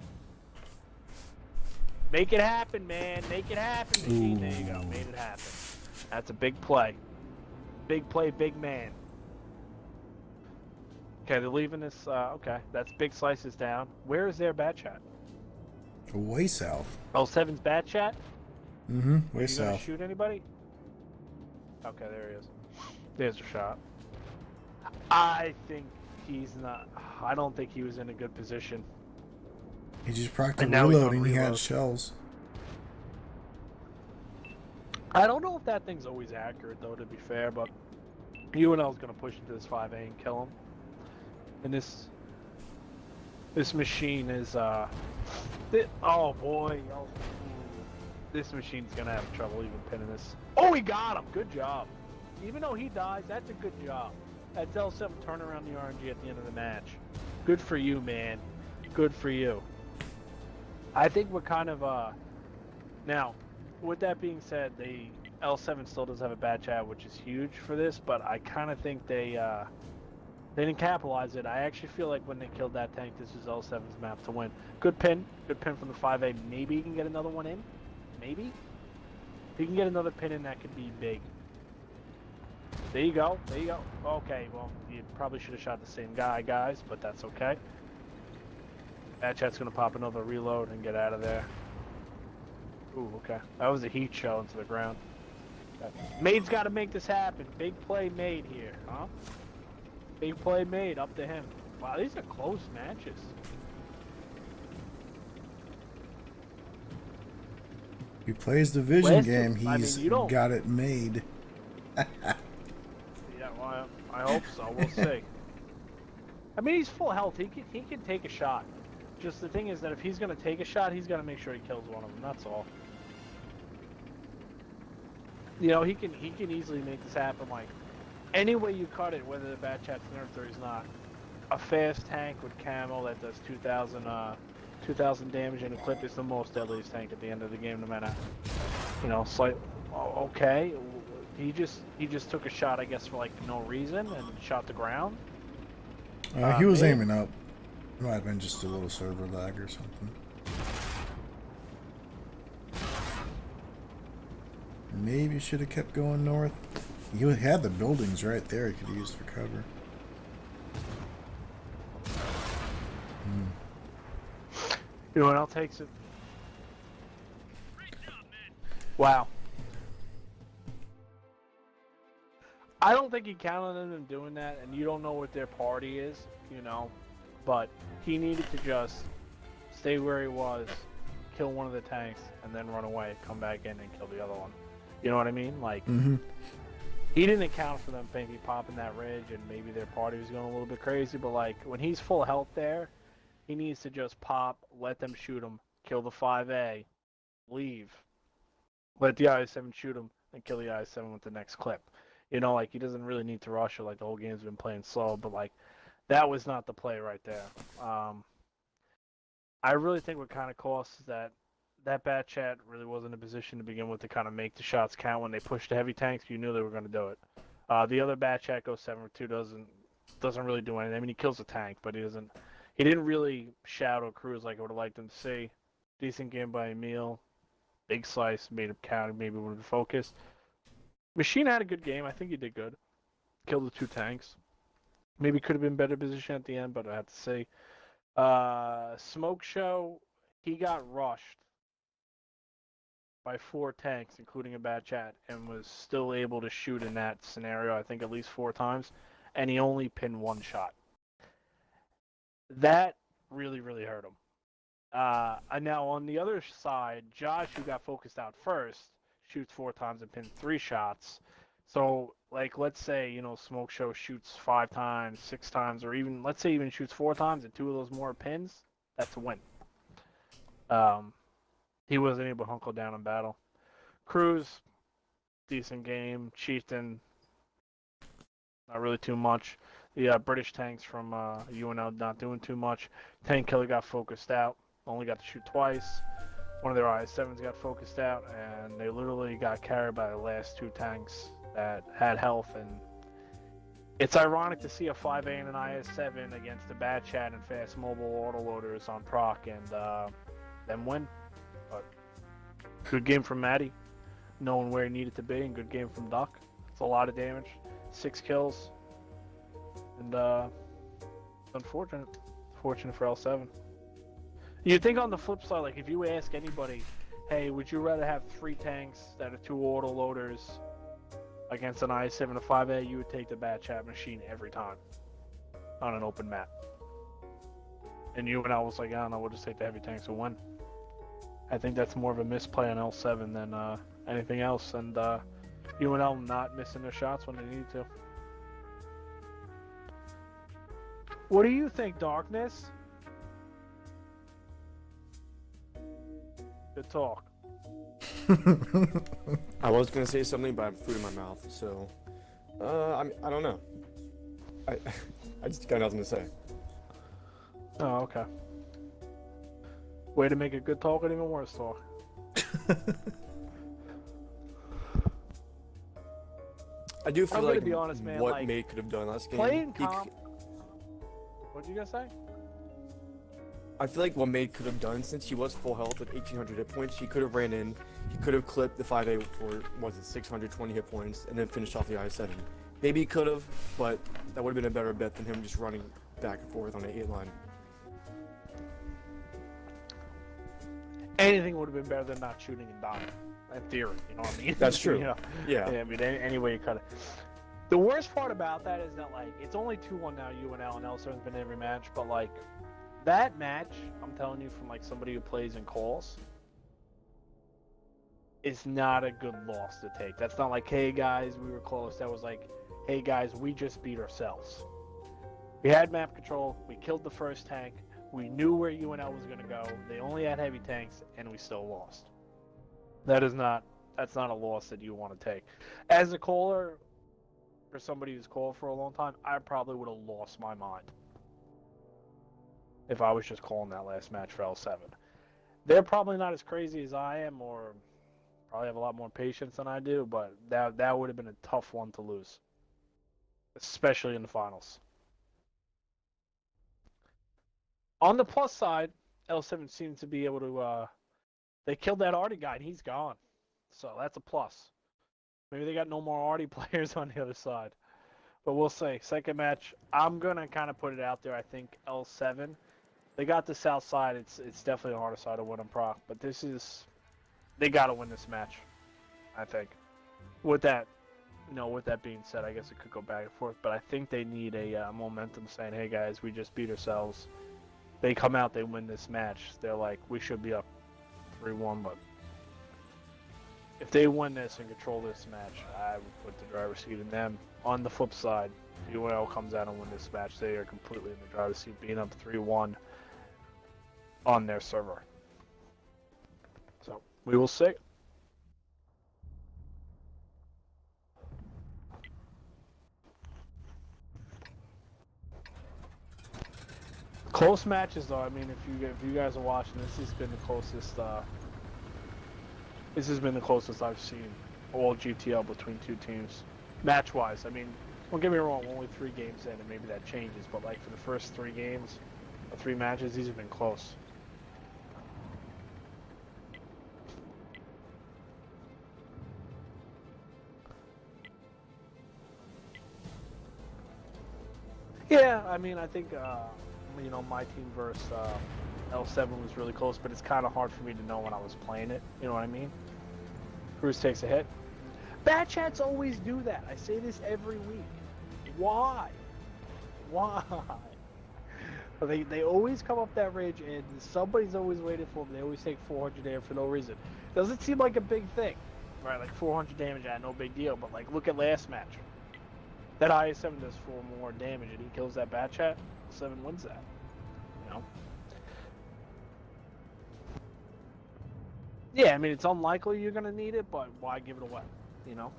Make it happen, man. Make it happen, machine. There you go. Made it happen. That's a big play. Big play, big man. Okay, they're leaving this, okay. That's big slices down. Where is their bat chat? Way south. L7's bat chat? Mm-hmm, way Are you south. gonna shoot anybody? Okay, there he is. There's a shot. I think he's not... I don't think he was in a good position. He just practiced now he's on reloading. He had reload. shells. I don't know if that thing's always accurate, though, to be fair, but UNL's going to push into this 5A and kill him. And this machine is oh boy, this machine's gonna have trouble even pinning this. Oh, he got him. Good job. Even though he dies, that's a good job. That's L7 turn around the RNG at the end of the match. Good for you, man. Good for you. I think we're kind of now. With that being said, L7 still does have a bad chat, which is huge for this. But I kind of think they didn't capitalize it. I actually feel like when they killed that tank, this is L7's map to win. Good pin from the 5A. Maybe he can get another one in. Maybe if he can get another pin in, that could be big. There you go. There you go. Okay, well, you probably should have shot the same guy, guys, but that's okay. Bad chat's gonna pop another reload and get out of there. Ooh, okay. That was a heat shell into the ground. Okay. Made's got to make this happen. Big play made here, huh? Big play made. Up to him. Wow, these are close matches. He plays the vision game. He's don't... got it made. Yeah, well, I hope so. We'll see. I mean, he's full health. He can take a shot. Just the thing is that if he's gonna take a shot, he's gotta make sure he kills one of them. That's all. You know, he can easily make this happen. Like any way you cut it, whether the bad chat's nerfed or he's not. A fast tank with camo that does 2,000 damage in a clip is the most deadliest tank at the end of the game, no matter. You know, slight. Oh, okay. He just took a shot, I guess, for like no reason and shot the ground. He was aiming up. It might have been just a little server lag or something. Maybe should have kept going north. He had the buildings right there he could use for cover. UNL takes it. Wow. I don't think he counted on them doing that, and you don't know what their party is, you know. But he needed to just stay where he was, kill one of the tanks, and then run away, come back in and kill the other one. You know what I mean? Like, he didn't account for them maybe popping that ridge, and maybe their party was going a little bit crazy. But like, when he's full health there, he needs to just pop, let them shoot him, kill the 5A, leave, let the IS-7 shoot him, and kill the IS-7 with the next clip. You know, like, he doesn't really need to rush it. Like, the whole game's been playing slow, but like, that was not the play right there. I really think what kind of costs is that bad chat really wasn't in a position to begin with to kind of make the shots count when they pushed the heavy tanks. You knew they were going to do it. The other bad chat goes 7-2 doesn't really do anything. I mean, he kills the tank, but he didn't really shadow cruise like I would have liked him to see. Decent game by Emil. Big slice, made him count, maybe would have focused. Machine had a good game. I think he did good. Killed the 2 tanks. Maybe could have been better position at the end, but I have to say. Smoke Show, he got rushed by 4 tanks, including a bad chat, and was still able to shoot in that scenario, I think at least 4 times, and he only pinned 1 shot. That really, really hurt him. And now on the other side, Josh, who got focused out first, shoots 4 times and pins 3 shots. So, like, let's say, you know, Smoke Show shoots 5 times, 6 times, or even, let's say even shoots 4 times and 2 of those more pins, that's a win. He wasn't able to hunker down in battle. Cruz, decent game. Chieftain, not really too much. The British tanks from UNL not doing too much. Tank Killer got focused out, only got to shoot twice. One of their IS-7s got focused out, and they literally got carried by the last 2 tanks that had health. And it's ironic to see a 5A and an IS-7 against the bad chat and fast mobile autoloaders on proc and them win. But good game from Matty, knowing where he needed to be, and good game from Duck. It's a lot of damage, 6 kills, and unfortunate. Fortunate for L7. You think on the flip side, like if you ask anybody, hey, would you rather have 3 tanks that are 2 autoloaders against an IS-7 or 5A, you would take the bad chat machine every time on an open map. And UNL was like, I don't know, we'll just take the heavy tanks and win. I think that's more of a misplay on L7 than anything else, and UNL not missing their shots when they need to. What do you think, Darkness? Good talk. I was gonna say something, but I have food in my mouth, so I don't know. I I just got nothing to say. Oh, okay. Way to make a good talk and even worse talk. I do feel I'm gonna like be honest, man, what like, Mate could have done last game. Playing comp. What'd you guys say? I feel like what Mate could have done, since he was full health with 1,800 hit points, he could have ran in, he could have clipped the 5A for, was it 620 hit points, and then finished off the I-7. Maybe he could have, but that would have been a better bet than him just running back and forth on the 8 line. Anything would have been better than not shooting and dying. In theory, you know what I mean? That's true. You know? Yeah. I mean, any way you cut it. The worst part about that is that, like, it's only 2-1 now, UNL, and L7's been in every match, but, like, that match, I'm telling you from, like, somebody who plays and calls, is not a good loss to take. That's not like, hey, guys, we were close. That was like, hey, guys, we just beat ourselves. We had map control. We killed the first tank. We knew where UNL was going to go. They only had heavy tanks, and we still lost. That's not a loss that you want to take. As a caller, for somebody who's called for a long time, I probably would have lost my mind if I was just calling that last match for L7. They're probably not as crazy as I am, or probably have a lot more patience than I do, but that would have been a tough one to lose, especially in the finals. On the plus side, L7 seems to be able to, they killed that Artie guy, and he's gone. So that's a plus. Maybe they got no more Artie players on the other side. But we'll see. Second match, I'm going to kind of put it out there. I think L7, they got the south side. It's definitely a harder side to win on Proc. But they got to win this match, I think. With that being said, I guess it could go back and forth. But I think they need a momentum saying, hey, guys, we just beat ourselves. They come out, they win this match. They're like, we should be up 3-1, but if they win this and control this match, I would put the driver's seat in them. On the flip side, if UNL comes out and win this match, they are completely in the driver's seat, being up 3-1 on their server. So, we will see. Close matches, though. I mean, if you guys are watching, this has been the closest. This has been the closest I've seen all GTL between two teams, match-wise. I mean, don't get me wrong, only 3 games in, and maybe that changes. But like for the first 3 games, or 3 matches, these have been close. Yeah, I mean, I think my team versus L7 was really close, but it's kind of hard for me to know when I was playing it. You know what I mean? Cruz takes a hit. Bad chats always do that. I say this every week. Why? Why? They always come up that ridge, and somebody's always waiting for them. They always take 400 damage for no reason. Doesn't seem like a big thing, right? Like 400 damage, no big deal. But like, look at last match. That IS-7 does 4 more damage, and he kills that bad chat. 7 wins that. You know. Yeah, I mean, it's unlikely you're gonna need it, but why give it away? You know.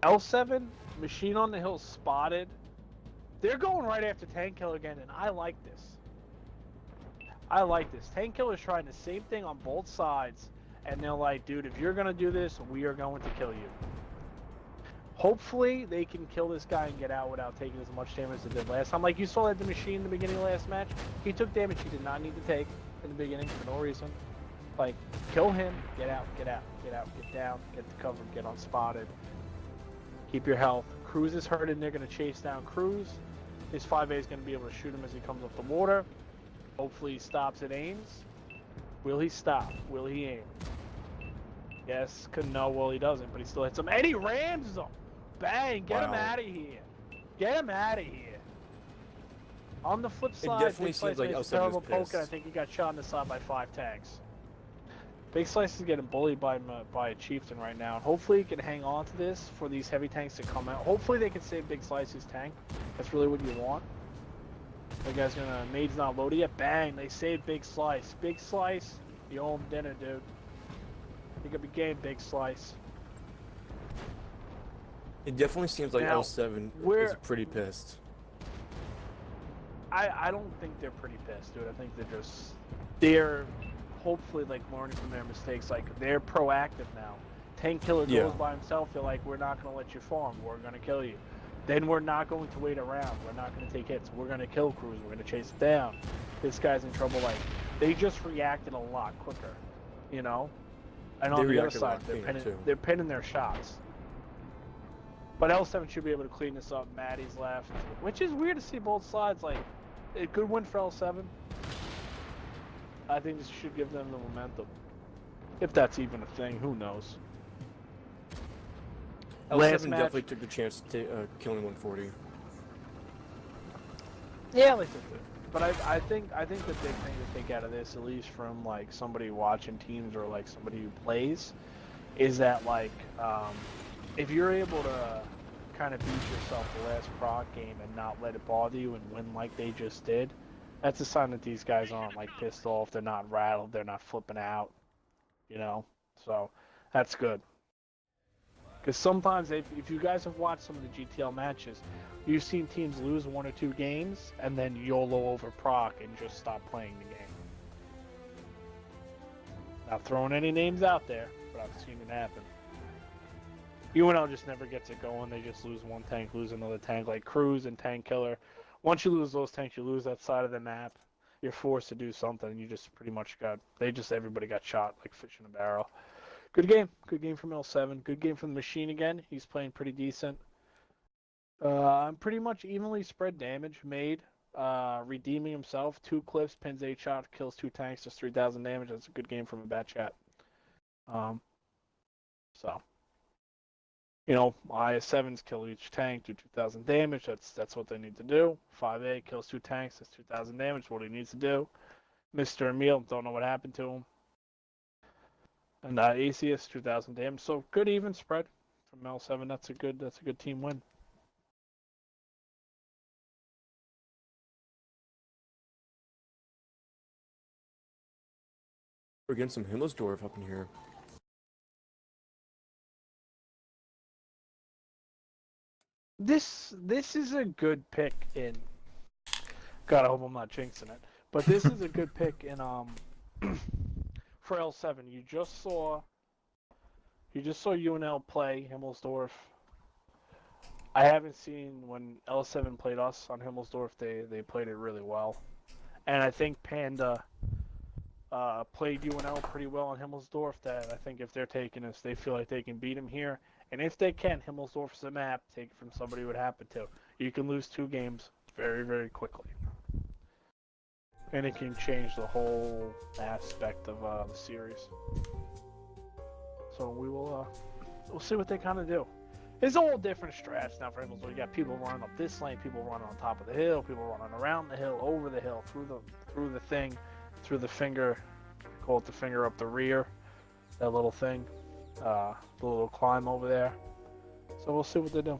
L7, Machine on the Hill spotted. They're going right after Tank Killer again, and I like this. I like this. Tank Killer's trying the same thing on both sides, and they're like, dude, if you're going to do this, we are going to kill you. Hopefully, they can kill this guy and get out without taking as much damage as they did last time. Like you saw at the Machine in the beginning of last match, he took damage he did not need to take in the beginning for no reason. Like, kill him, get out, get out, get out, get down, get the cover, get unspotted. Keep your health. Cruz is hurt, and they're going to chase down Cruz. His 5A is going to be able to shoot him as he comes up the water. Hopefully he stops and aims. Will he stop? Will he aim? Yes, no, well he doesn't, but he still hits him. And he rams him! Bang! Get him out of here! Get him out of here! On the flip side, definitely seems like makes a L7 terrible is poke, pissed. and I think he got shot in the side by 5 tanks. Big Slice is getting bullied by a Chieftain right now, and hopefully he can hang on to this for these heavy tanks to come out. Hopefully they can save Big Slice's tank. That's really what you want. That guy's gonna... Maid's not loaded yet. Bang! They saved Big Slice. Big Slice, you owe him dinner, dude. Pick up your game, Big Slice. It definitely seems like Now, L7 is pretty pissed. I don't think they're pretty pissed, dude. I think they're hopefully like learning from their mistakes. Like they're proactive now. Tank Killer goes by himself. They're like, we're not gonna let you farm. We're gonna kill you. Then we're not going to wait around. We're not gonna take hits. We're gonna kill crews. We're gonna chase it down. This guy's in trouble. Like they just reacted a lot quicker, you know. And on the other side, they're pinning their shots. But L7 should be able to clean this up. Maddie's left, which is weird to see both sides. Like, a good win for L7. I think this should give them the momentum. If that's even a thing, who knows? L7 definitely took the chance to killing 140. Yeah, they took it. But I think the big thing to take out of this, at least from like somebody watching teams or like somebody who plays, is that like if you're able to kind of beat yourself the last proc game and not let it bother you and win like they just did, that's a sign that these guys aren't like pissed off, they're not rattled, they're not flipping out, you know? So that's good. Because sometimes if you guys have watched some of the GTL matches, you've seen teams lose 1 or 2 games and then YOLO over proc and just stop playing the game. Not throwing any names out there, but I've seen it happen. UNL just never gets it going. They just lose one tank, lose another tank, like Cruz and Tank Killer. Once you lose those tanks, you lose that side of the map. You're forced to do something. You just pretty much everybody got shot like fish in a barrel. Good game from L7. Good game from the Machine again. He's playing pretty decent. Pretty much evenly spread damage made. Redeeming himself. 2 clips, pins 8 shots, kills 2 tanks, does 3,000 damage. That's a good game from a bat chat. So. You know, IS-7s kill each tank, do 2,000 damage. That's what they need to do. 5A kills 2 tanks, that's 2,000 damage. What he needs to do. Mr. Emil, don't know what happened to him. And ACS 2,000 damage. So good even spread from L7. That's a good team win. We're getting some Himmelsdorf up in here. This is a good pick in. God, I hope I'm not jinxing it. But this is a good pick in for L7. You just saw UNL play Himmelsdorf. I haven't seen when L7 played us on Himmelsdorf. They played it really well, and I think Panda played UNL pretty well on Himmelsdorf. That I think if they're taking us, they feel like they can beat him here. And if they can, Himmelsdorf is a map. Take it from somebody who would happen to. You can lose 2 games very, very quickly. And it can change the whole aspect of the series. So we'll see what they kind of do. It's all different strats now for Himmelsdorf. You got people running up this lane, people running on top of the hill, people running around the hill, over the hill, through the thing, through the finger. I call it the finger up the rear. That little thing. The little climb over there. So we'll see what they do.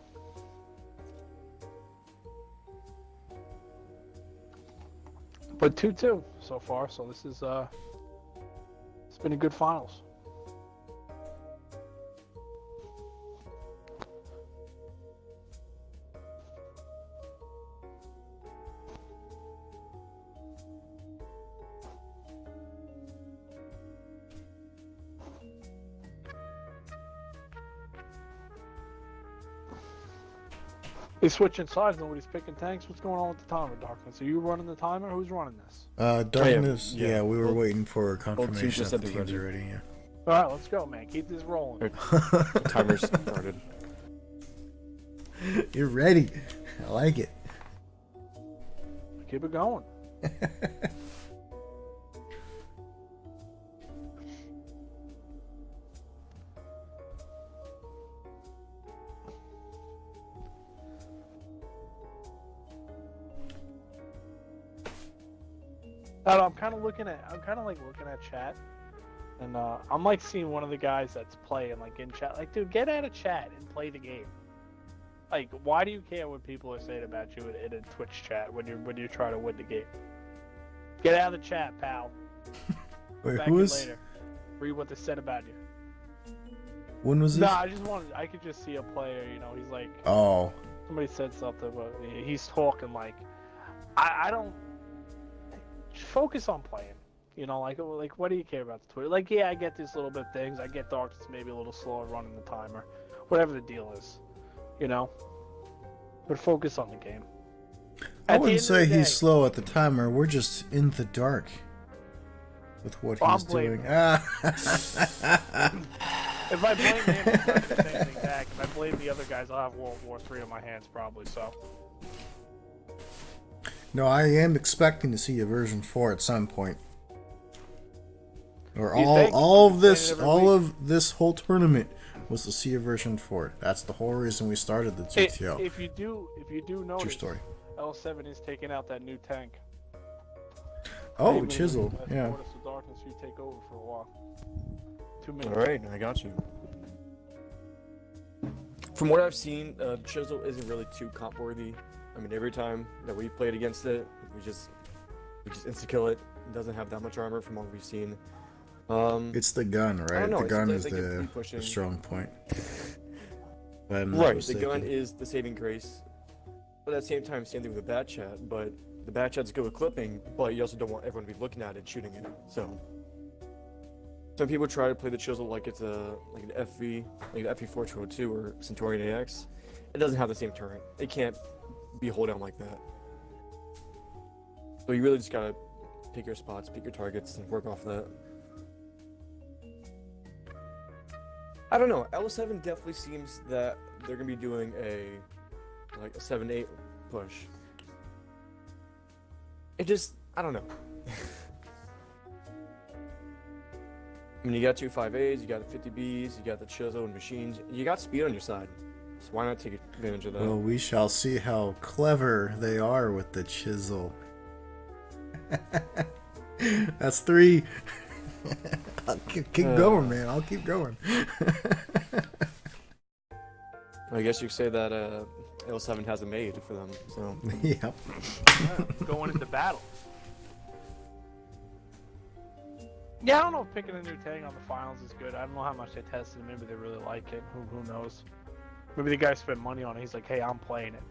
But 2-2 so far, so this is it's been a good finals. They switching sides. Nobody's picking tanks. What's going on with the timer, Darkness? Are you running the timer? Who's running this? Darkness. Yeah, we were waiting for confirmation that the teams ready. are ready. Yeah. All right, let's go, man. Keep this rolling. The timer's started. You're ready. I like it. Keep it going. I'm kind of looking at chat, And I'm like seeing one of the guys that's playing like in chat, like, dude, get out of chat and play the game. Like, why do you care what people are saying about you in a Twitch chat when you're trying to win the game? Get out of the chat, pal. Wait, Back who in is? later. Read what they said about you. When was this? Nah, I could just see a player, you know, he's like, Oh, somebody said something, but he's talking like, I don't focus on playing. You know, like what do you care about the Twitter? Like, yeah, I get these little bit things. I get Darkness maybe a little slower running the timer, whatever the deal is, you know. But focus on the game. I At the wouldn't end of say the day- he's slow at the timer. We're just in the dark with what Well, he's I'm blaming doing. him. Ah. If I blame him, he's not the same thing back. If I blame the other guys, I'll have World War III on my hands probably. So. No, I am expecting to see a version 4 at some point. Or You think? all of You're this, saying it every all week. of this whole tournament was to see a version 4. That's the whole reason we started the GTL. If you do True notice, story. L7 is taking out that new tank. Oh, Maybe Chisel. as Yeah. Fortress of Darkness, you take over for a while. 2 minutes. All right, I got you. From what I've seen, Chisel isn't really too comp worthy. I mean, every time that we've played against it, we just insta kill it. It doesn't have that much armor from what we've seen. It's the gun, right? know, The it's gun like is they can the keep pushing. strong point. If I'm not Right, the mistaken. gun is the saving grace. But at the same time, same thing with the bat chat. But the bat chat's good with clipping, but you also don't want everyone to be looking at it and shooting it. So some people try to play the Chisel like it's an FV, like an FV 4202 or Centurion AX. It doesn't have the same turret. It can't be hold down like that. So you really just gotta pick your spots, pick your targets, and work off that. I don't know. L7 definitely seems that they're gonna be doing a 7-8 push. It just, I don't know. I mean, you got two 5As, you got the 50Bs, you got the Chisel and machines. You got speed on your side. So why not take advantage of that? Well, we shall see how clever they are with the Chisel. That's 3. I'll keep going, man. I'll keep going. I guess you could say that L7 has a maid for them. So Yep. Going into battle. Yeah, I don't know if picking a new tank on the finals is good. I don't know how much they tested it. Maybe they really like it. Who knows? Maybe the guy spent money on it. He's like, hey, I'm playing it.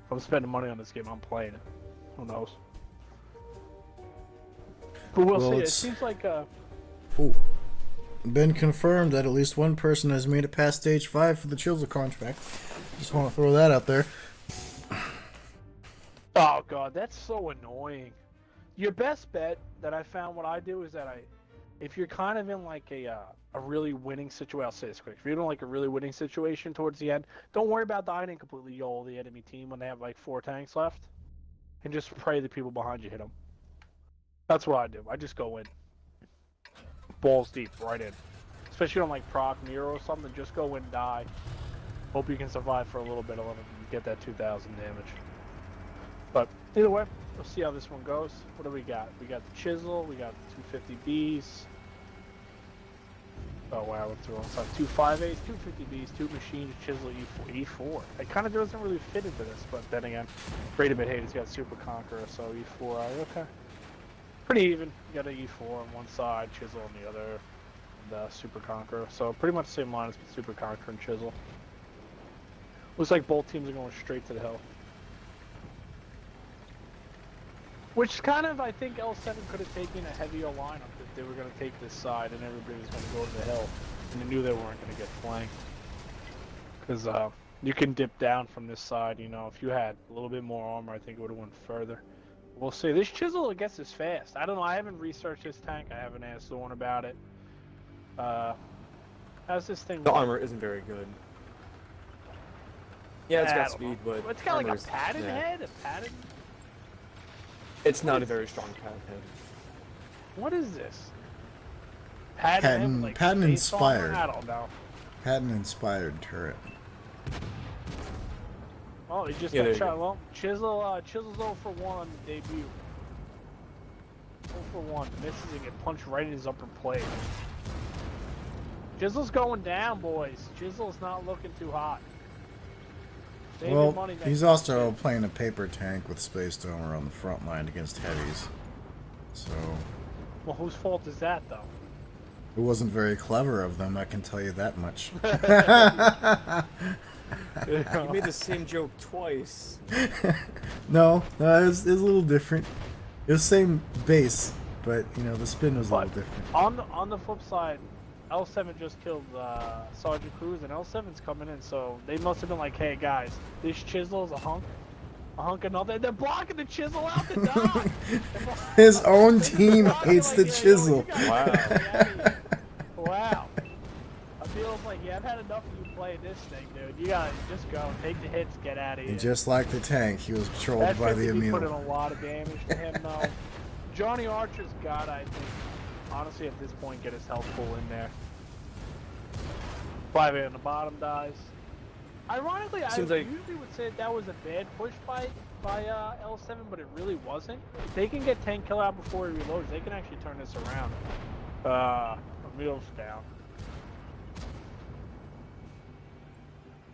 If I'm spending money on this game, I'm playing it. Who knows? But we'll see. It it's- seems like Ooh. Been confirmed that at least one person has made it past stage 5 for the Chisel contract. Just want to throw that out there. oh god, that's so annoying. Your best bet that I found what I do is that if you're kind of in like a really winning situation, I'll say this quick. If you're in like a really winning situation towards the end, don't worry about dying and completely YOLO the enemy team when they have like 4 tanks left, and just pray the people behind you hit them. That's what I do. I just go in, balls deep, right in. Especially on like Proc Nero or something, just go in, die. Hope you can survive for a little bit of it and get that 2,000 damage. But either way, we'll see how this one goes. What do we got? We got the Chisel, we got the 250Bs. Oh wow, I went through all the time. 2 5As, 250Bs, 2 machines, Chisel, E4. E4. It kind of doesn't really fit into this, but then again, Great Bit Hate has got Super Conqueror, so E4, okay. Pretty even. You got an E4 on one side, Chisel on the other, and Super Conqueror. So pretty much the same line as Super Conqueror and Chisel. Looks like both teams are going straight to the hill. Which kind of, I think L7 could have taken a heavier lineup if they were going to take this side and everybody was going to go to the hill. And they knew they weren't going to get flanked. Because you can dip down from this side, you know. If you had a little bit more armor, I think it would have went further. We'll see. This Chisel, I guess, is fast. I don't know. I haven't researched this tank. I haven't asked Zorn about it. How's this thing the work? armor isn't very good. Yeah, it's I got don't speed, know. but It's got like a armor's- padded yeah. head? A padded? It's not a very strong pad head. What is this? Padded head with, like, Patent space armor? inspired. I don't know. Patent-inspired turret. Oh, he just Yeah, there got you shot. go. Well, Chisel's 0 for 1 on the debut. 0 for 1. Misses and get punched right in his upper plate. Chisel's going down, boys. Chisel's not looking too hot. Saving Well, money next he's time, also too. playing a paper tank with Space Domer on the front line against heavies. So, Well, whose fault is that, though? it wasn't very clever of them, I can tell you that much. You made the same joke twice. No, it was a little different. It was the same base, but, you know, the spin was a little But different. on the flip side, L7 just killed Sergeant Cruz, and L7's coming in, so they must have been like, hey, guys, this Chisel is a hunk and all that. They're blocking the Chisel out the dodge. His own team hates the Yo, chisel. you guys Wow. get out of here. Wow. I feel like, yeah, I've had enough of you playing this thing, dude. You gotta just go, take the hits, get out of here. And just like the tank, he was trolled That by the 50 put in Emil. a lot of damage to him, though. Johnny Archer's got, I think, honestly, at this point, get his health pool in there. 5A on the bottom dies. Ironically, I Seems like- usually would say that was a bad push by L7, but it really wasn't. If they can get 10 kill out before he reloads, they can actually turn this around. Emil's down.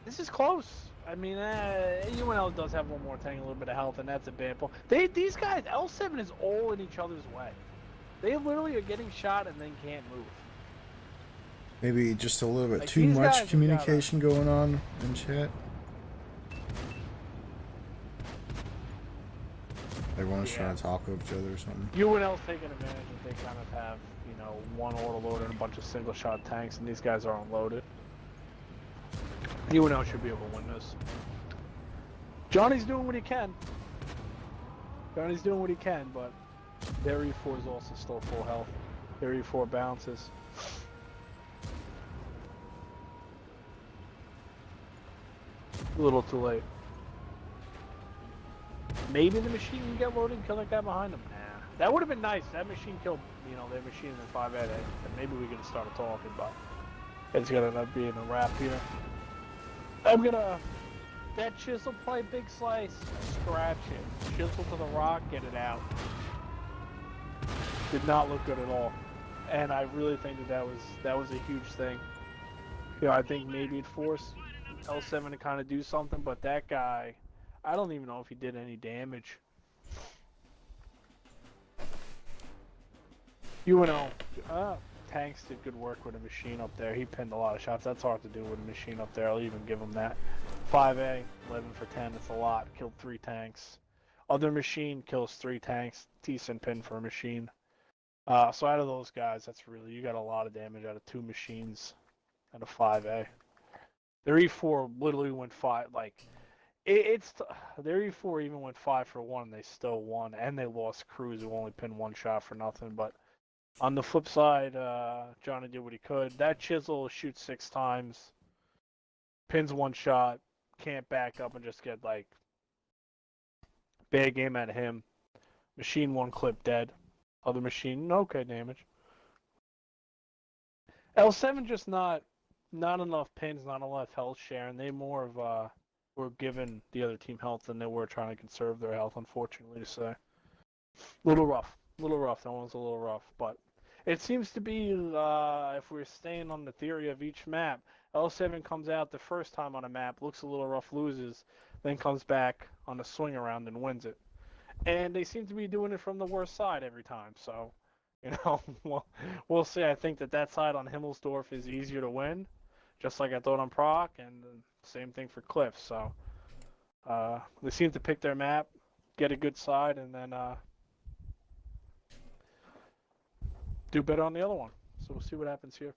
This is close. I mean, UNL does have one more tank, a little bit of health, and that's a bad pull. These guys, L7 is all in each other's way. They literally are getting shot and then can't move. Maybe just a little bit Like, too these guys much have communication going on in chat. Everyone's Yeah. trying to talk over each other or something. UNL's taking advantage that they kind of have, you know, one autoloader and a bunch of single shot tanks, and these guys are unloaded. UNL should be able to win this. Johnny's doing what he can. Johnny's doing what he can, but their E4 is also still full health. Their E4 bounces. A little too late. Maybe the machine can get loaded and kill that guy behind him. Nah. That would have been nice. That machine killed, you know, their machine in 5A. And maybe we could have started talking, but it's gonna end up being a wrap here. I'm gonna... That chisel play big slice. Scratch it. Chisel to the rock, get it out. Did not look good at all. And I really think that was a huge thing. You know, I think maybe it forced L7 to kind of do something, but that guy, I don't even know if he did any damage. UNL, Tanks did good work with a machine up there. He pinned a lot of shots. That's hard to do with a machine up there. I'll even give him that. 5A, 11 for 10. It's a lot. Killed 3 tanks. Other machine kills 3 tanks. Decent pin for a machine. So out of those guys, that's really, you got a lot of damage out of 2 machines and a 5A. Their E4 literally went 5, like, their E4 even went 5 for 1, and they still won, and they lost Cruz, who only pinned 1 shot for nothing. But on the flip side, Johnny did what he could. That chisel shoots 6 times, pins 1 shot, can't back up and just get, like, bad game out of him. Machine 1 clip dead. Other machine, okay damage. L7 just not enough pins, not enough health share, and they more of were giving the other team health than they were trying to conserve their health, unfortunately to say. Little rough. That one's a little rough, but it seems to be, if we're staying on the theory of each map, L7 comes out the first time on a map, looks a little rough, loses, then comes back on the swing around and wins it. And they seem to be doing it from the worst side every time, so, you know, we'll see. I think that side on Himmelsdorf is easier to win, just like I thought on Proc, and same thing for Cliff, so they seem to pick their map, get a good side, and then do better on the other one. So we'll see what happens here.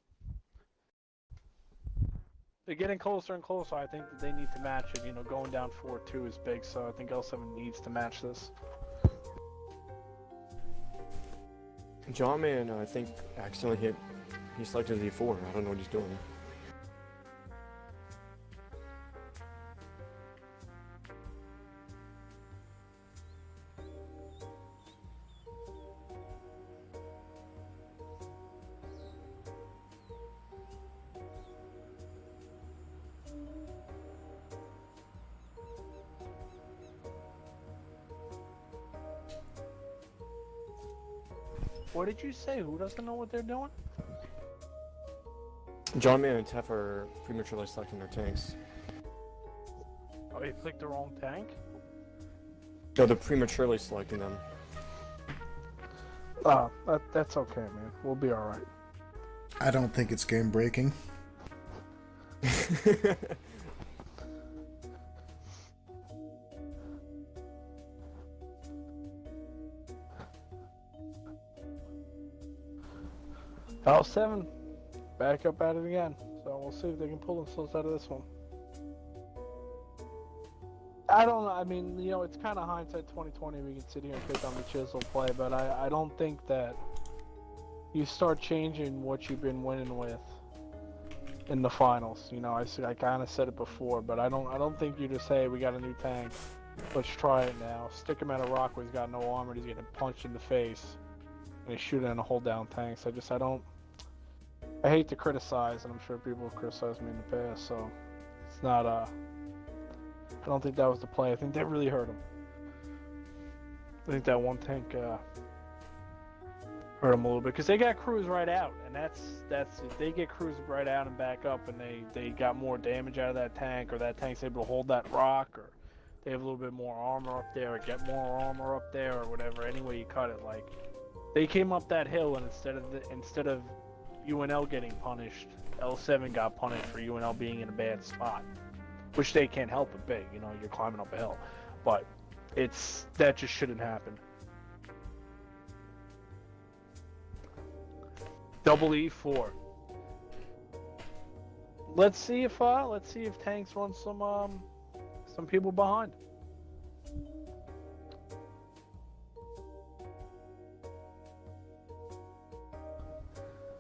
They're getting closer and closer. I think that they need to match it. You know, going down 4-2 is big, so I think L7 needs to match this. John Man, I think, accidentally hit. He selected the E4. I don't know what he's doing. What did you say? Who doesn't know what they're doing? John Man and Tef are prematurely selecting their tanks. Oh, you clicked the wrong tank? No, they're prematurely selecting them. That's okay, man. We'll be alright. I don't think it's game breaking. L7, back up at it again. So we'll see if they can pull themselves out of this one. I don't know. I mean, you know, it's kind of hindsight 2020. We can sit here and pick on the Chisel play, but I don't think that you start changing what you've been winning with in the finals. You know, I kind of said it before, but I don't think you just say we got a new tank, let's try it now. Stick him at a rock where he's got no armor, and he's getting punched in the face, and he's shooting in a hold down tank. So I hate to criticize, and I'm sure people have criticized me in the past. So it's not I don't think that was the play. I think that really hurt him. I think that one tank hurt him a little bit because they got crews right out, and that's if they get crews right out and back up, and they got more damage out of that tank, or that tank's able to hold that rock, or they have a little bit more armor up there, or get more armor up there, or whatever. Any way you cut it, like they came up that hill, and instead of UNL getting punished, L7 got punished for UNL being in a bad spot, which they can't help but be. You know, you're climbing up a hill, but that just shouldn't happen. Double E4. Let's see if tanks run some people behind.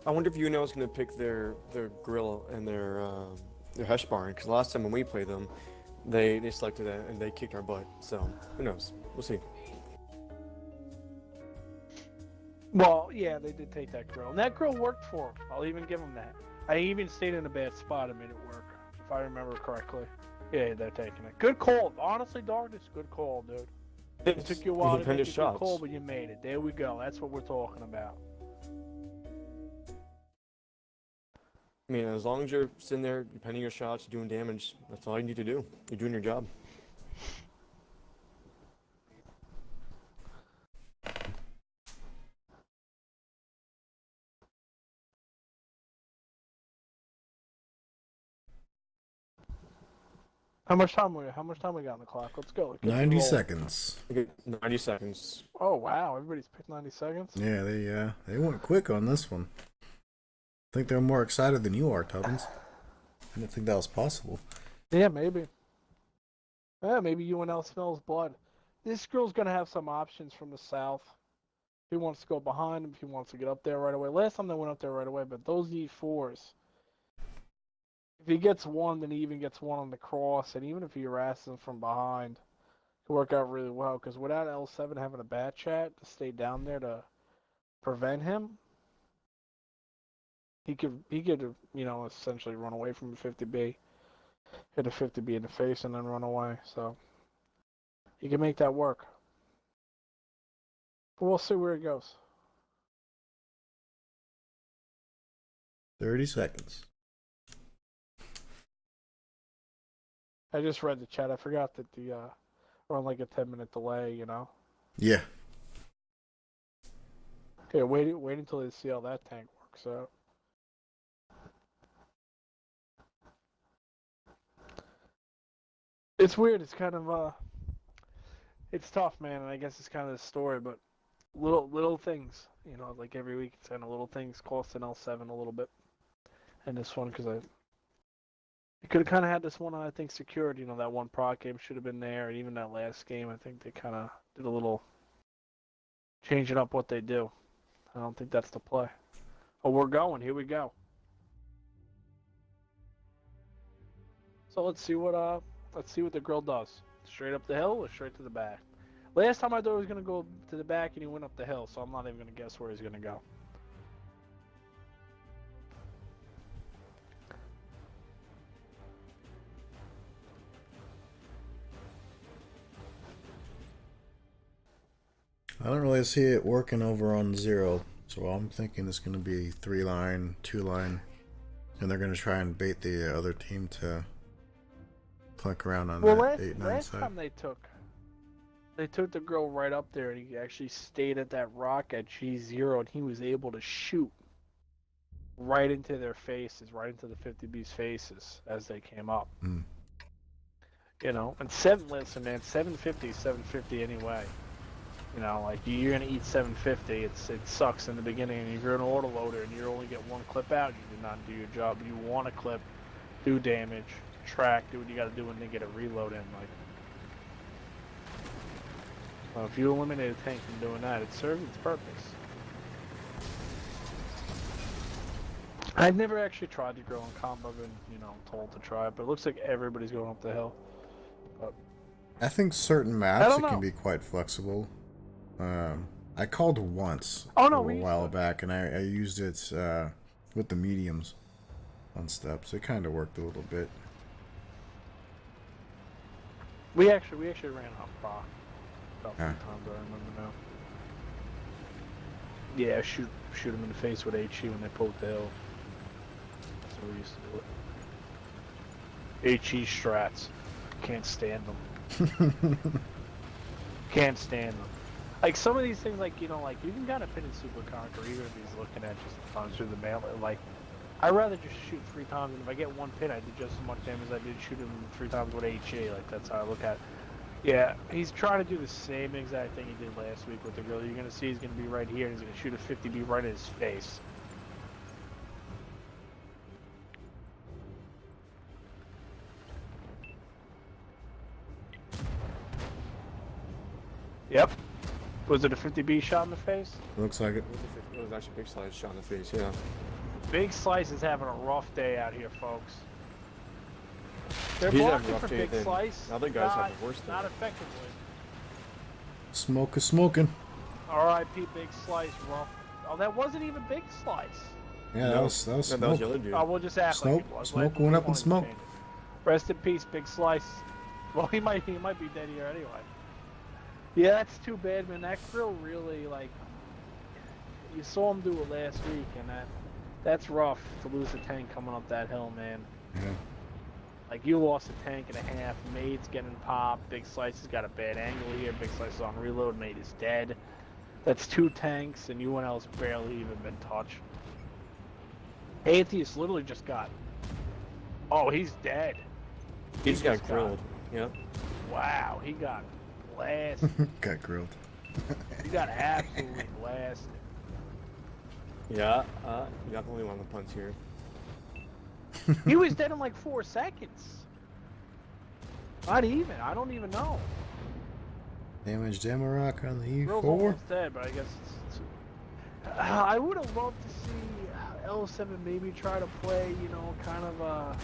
I wonder if UNL is going to pick their grill and their Hesh barn, because last time when we played them, they selected that and they kicked our butt. So who knows? We'll see. Well, yeah, they did take that grill, and that grill worked for them. I'll even give them that. I even stayed in a bad spot and made it work, if I remember correctly. Yeah, they're taking it. Good call. Honestly, Darkness, good call, dude. It took you a while to make a good call, but you made it. There we go. That's what we're talking about. I mean, as long as you're sitting there, depending your shots, doing damage, that's all you need to do. You're doing your job. How much time we got on the clock? Let's go. 90 seconds. Okay, 90 seconds. Oh wow, everybody's picked 90 seconds. Yeah, they went quick on this one. I think they're more excited than you are, Tubbins. I didn't think that was possible. Yeah, maybe. Yeah, maybe UNL smells blood. This girl's gonna have some options from the south. If he wants to go behind him, if he wants to get up there right away. Last time they went up there right away, but those E4s, if he gets one, then he even gets one on the cross, and even if he harasses him from behind, it will work out really well. Because without L7 having a bat chat to stay down there to prevent him, he could essentially run away from a 50B, hit a 50B in the face, and then run away. So he can make that work. But we'll see where it goes. 30 seconds. I just read the chat. I forgot that we're on like a 10-minute delay, you know? Yeah. Okay, wait until they see how that tank works out. It's weird. It's kind of it's tough, man. And I guess it's kind of the story, but little things, you know, like every week, it's kind of little things cost an L7 a little bit. And this one, because you could have kind of had this one, I think, secured. You know, that one prod game should have been there, and even that last game, I think they kind of did a little changing up what they do. I don't think that's the play. Oh, we're going. Here we go. So let's see what the grill does. Straight up the hill or straight to the back? Last time I thought he was gonna go to the back, and he went up the hill. So I'm not even gonna guess where he's gonna go. I don't really see it working over on 0, so I'm thinking it's going to be 3-line, 2-line. And they're going to try and bait the other team to click around on Well, that 8-9 last side. time they took the girl right up there, and he actually stayed at that rock at G0, and he was able to shoot right into their faces, right into the 50B's faces as they came up. Mm. You know, and listen, man, 750 is 750 anyway. You know, like you're gonna eat 750. It sucks in the beginning, and if you're an autoloader and you only get one clip out, you did not do your job. You want to clip, do damage, track, do what you got to do, and then get a reload in. Like, well, if you eliminate a tank from doing that, it serves its purpose. I've never actually tried to grow in combo, been told to try it, but it looks like everybody's going up the hill. But I think certain I maps don't it can know. be quite flexible. I called once Oh a no, little we used while to. back, and I used it with the mediums on steps. It kind of worked a little bit. We actually ran off Brock about 3 Huh. times. I remember now. Yeah, shoot him in the face with HE when they poked the hill. That's what we used to do it. HE strats. Can't stand them. Can't stand them. Like some of these things, like you can kind of pin in Super Conquer even if he's looking at just the times through the mail. Like, I'd rather just shoot 3 times, and if I get 1 pin, I did just as much damage as I did shoot him 3 times with HE. Like that's how I look at it. Yeah, he's trying to do the same exact thing he did last week with the grill. You're gonna see he's gonna be right here, and he's gonna shoot a 50B right in his face. Yep. Was it a 50B shot in the face? Looks like it. It was actually Big Slice shot in the face, yeah. Big Slice is having a rough day out here, folks. They're He's having a blocking rough for day Big then. Slice. Other guys have the worst day. Not effectively. Smoke is smoking. R.I.P. Big Slice, rough. Oh, that wasn't even Big Slice. Yeah, No. that was smoke. That was the other dude. Oh, we'll just act like it was. Smoke We went up in won't smoke. change it. Rest in peace, Big Slice. Well, he might be dead here anyway. Yeah, that's too bad, man. That grill really, like, you saw him do it last week, and that's rough to lose a tank coming up that hill, man. Yeah. Like, you lost a tank and a half. Maid's getting popped. Big Slice has got a bad angle here. Big Slice is on reload. Maid is dead. That's 2 tanks, and UNL's barely even been touched. Atheist literally just got... Oh, he's dead. He just got grilled. Yep. Wow, he got blasted. Got grilled. He got absolutely blasted. Yeah, you got the only one on the punch here. He was dead in like 4 seconds. Not even. I don't even know. Damage Damarok on the Grill's E4. almost dead, but I guess it's I would have loved to see L7 maybe try to play, kind of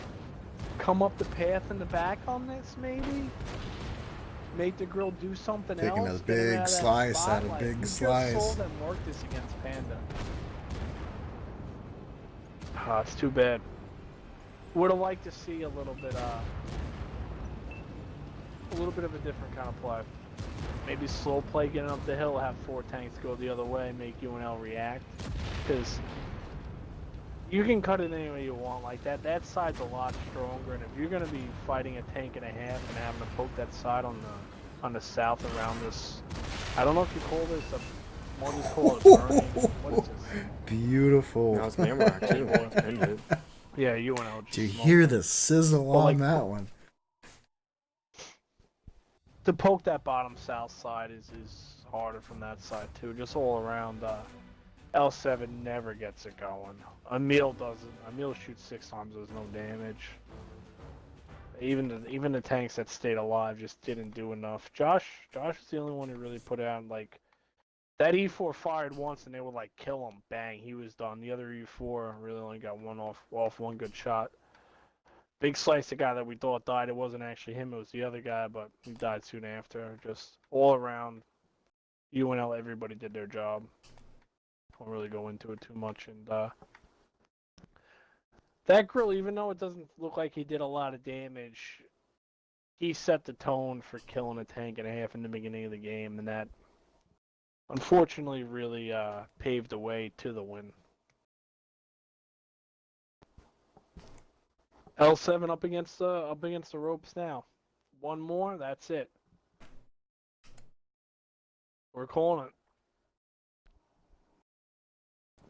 come up the path in the back on this, maybe. Make the grill do something Taking else. a get him big out of that slice spot. out of Like, big you slice. just saw them work this against Panda. It's too bad. Would have liked to see a little bit of a different kind of play. Maybe slow play getting up the hill, have 4 tanks go the other way, make UNL react. Because you can cut it any way you want like that. That side's a lot stronger, and if you're going to be fighting a tank and a half and having to poke that side on the south around this, I don't know if you call this a, more just call it burning. What is this? Beautiful. Now it's Mamrock too. End it. Yeah, UNL just Did you smoked hear it. the sizzle Well, on like, that one? To poke that bottom south side is harder from that side too. Just all around, L7 never gets it going. Emil doesn't. Emil shoots 6 times, does no damage. Even the tanks that stayed alive just didn't do enough. Josh is the only one who really put out, like, that E4 fired once and they would like kill him. Bang, he was done. The other E4 really only got one off one good shot. Big Slice, the guy that we thought died, it wasn't actually him, it was the other guy, but he died soon after. Just all around, UNL, everybody did their job. Won't really go into it too much. And that grill, even though it doesn't look like he did a lot of damage, he set the tone for killing a tank and a half in the beginning of the game, and that unfortunately really paved the way to the win. L7 up against the ropes now. One more, that's it. We're calling it.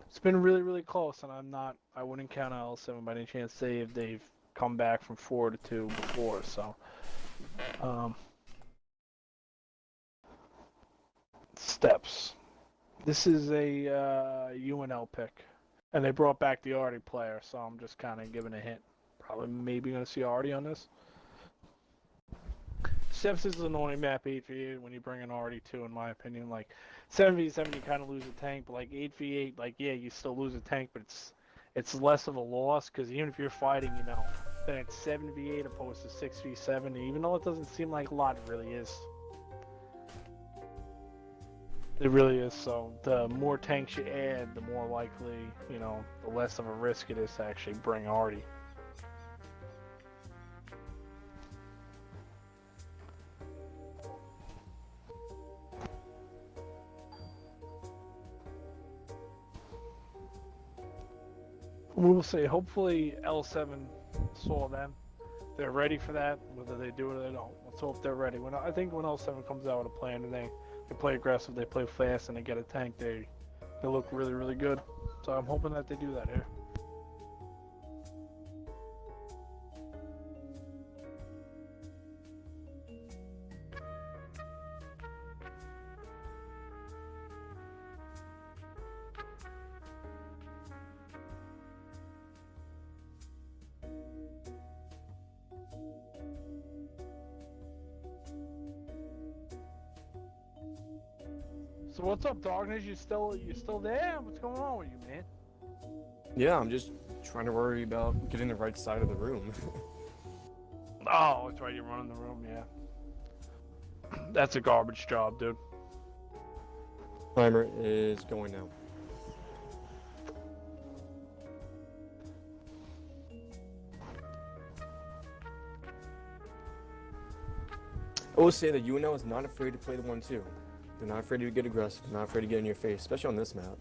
It's been really, really close, and I wouldn't count out L7 by any chance, say if they've come back from 4-2 before. So, steps. This is a UNL pick, and they brought back the Artie player, so I'm just kind of giving a hint. Probably maybe going to see Artie on this. Steps is an annoying map 8v8 when you bring an Artie too, in my opinion. Like 7v7 you kind of lose a tank, but like 8v8, like yeah, you still lose a tank, but it's less of a loss because even if you're fighting, then it's 7v8 opposed to 6v7. Even though it doesn't seem like a lot, it really is. It really is. So the more tanks you add, the more likely, the less of a risk it is to actually bring Artie. We will see. Hopefully L7 saw them. They're ready for that, whether they do it or they don't. Let's hope they're ready. I think when L7 comes out with a plan and they play aggressive, they play fast, and they get a tank, they look really, really good. So I'm hoping that they do that here. So what's up, Darkness? You still there? What's going on with you, man? Yeah, I'm just trying to worry about getting the right side of the room. Oh, that's right. You're running the room, yeah. That's a garbage job, dude. Timer is going now. I will say that UNL is not afraid to play the 1-2. They're not afraid to get aggressive. They're not afraid to get in your face, especially on this map.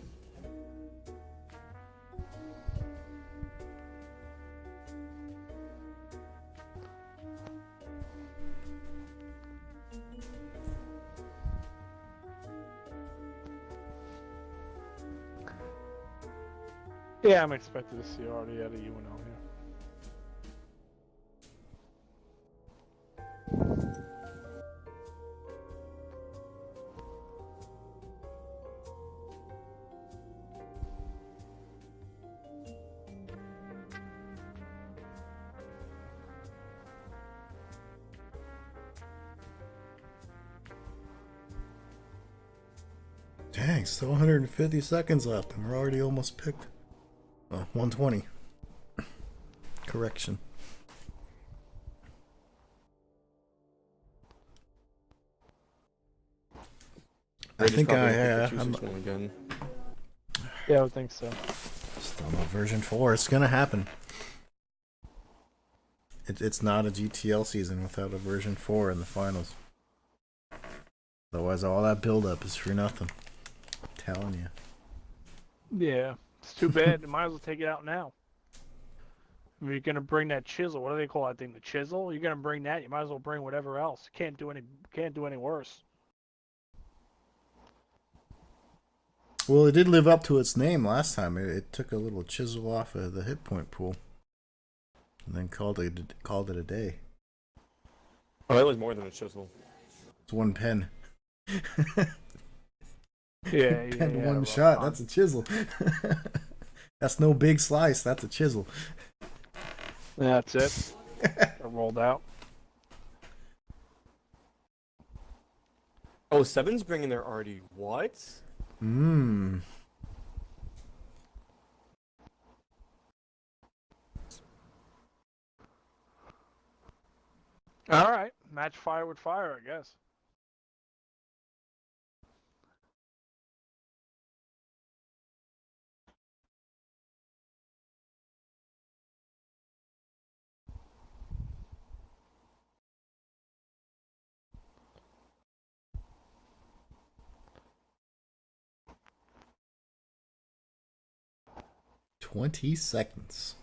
Yeah, I'm expected to see Artie at a UNL here. Dang, still 150 seconds left, and we're already almost picked. 120. Correction. I think I'm again. Yeah, I would think so. Still no version 4. It's gonna happen. It's not a GTL season without a version 4 in the finals. Otherwise, all that build-up is for nothing. I'm telling you. Yeah, it's too bad. You might as well take it out now. If you're gonna bring that chisel, what do they call that thing? The chisel? You're gonna bring that. You might as well bring whatever else. Can't do any worse. Well, it did live up to its name last time. It took a little chisel off of the hit point pool, and then called it a day. Oh, that was more than a chisel. It's one pen. Yeah, one shot. That's a chisel. That's no big slice. That's a chisel. That's it. I rolled out. Oh, Seven's bringing their Artie. What? Mmm. All right, match fire with fire, I guess. $20 seconds.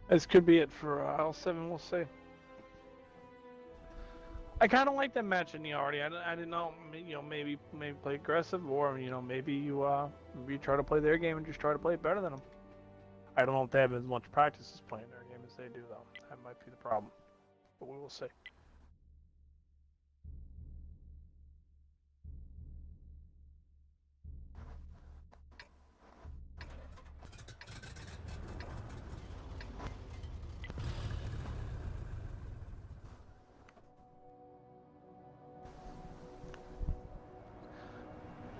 This could be it for L7. We'll see. I kind of like that match in the Artie. I didn't know, maybe play aggressive, or maybe you try to play their game and just try to play it better than them. I don't know if they have as much practice as playing their game as they do, though. That might be the problem, but we will see.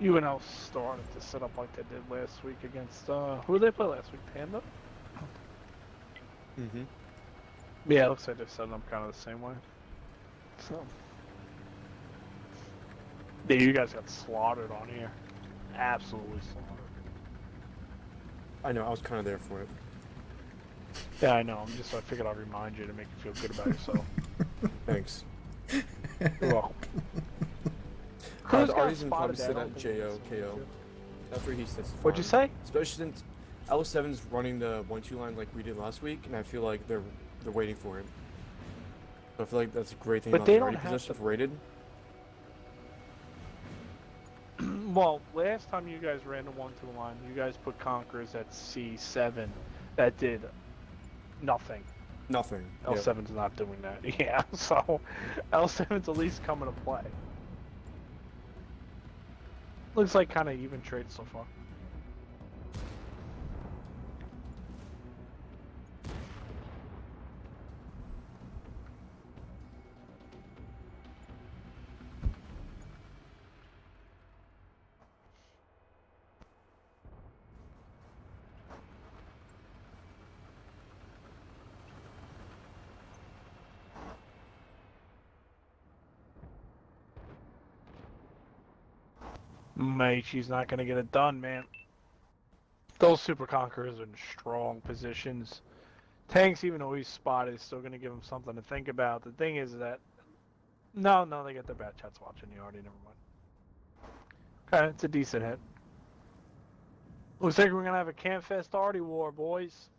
UNL started to set up like they did last week against who did they play last week? Panda? Mm-hmm. Yeah, it looks like they're setting up kind of the same way. So yeah, you guys got slaughtered on here. Absolutely slaughtered. I know, I was kind of there for it. Yeah, I know. I figured I'd remind you to make you feel good about yourself. Thanks. You're welcome. The Artie's in probably sit at JOKO. That's where he sits. What'd you say? Especially since L7's running the 1-2 line like we did last week, and I feel like they're waiting for him. So I feel like that's a great thing But about they the don't Artie have position to... rated. Well, last time you guys ran the 1-2 line, you guys put Conquerors at C7 that did nothing. Nothing. L7's not doing that. Yeah, so L7's at least coming to play. Looks like kind of even trade so far. Mate, she's not going to get it done, man. Those Super Conquerors are in strong positions. Tanks, even though he's spotted, is still going to give him something to think about. The thing is that... No, they get their bad shots watching the Artie, never mind. Okay, it's a decent hit. Looks like we're going to have a Campfest Artie war, boys.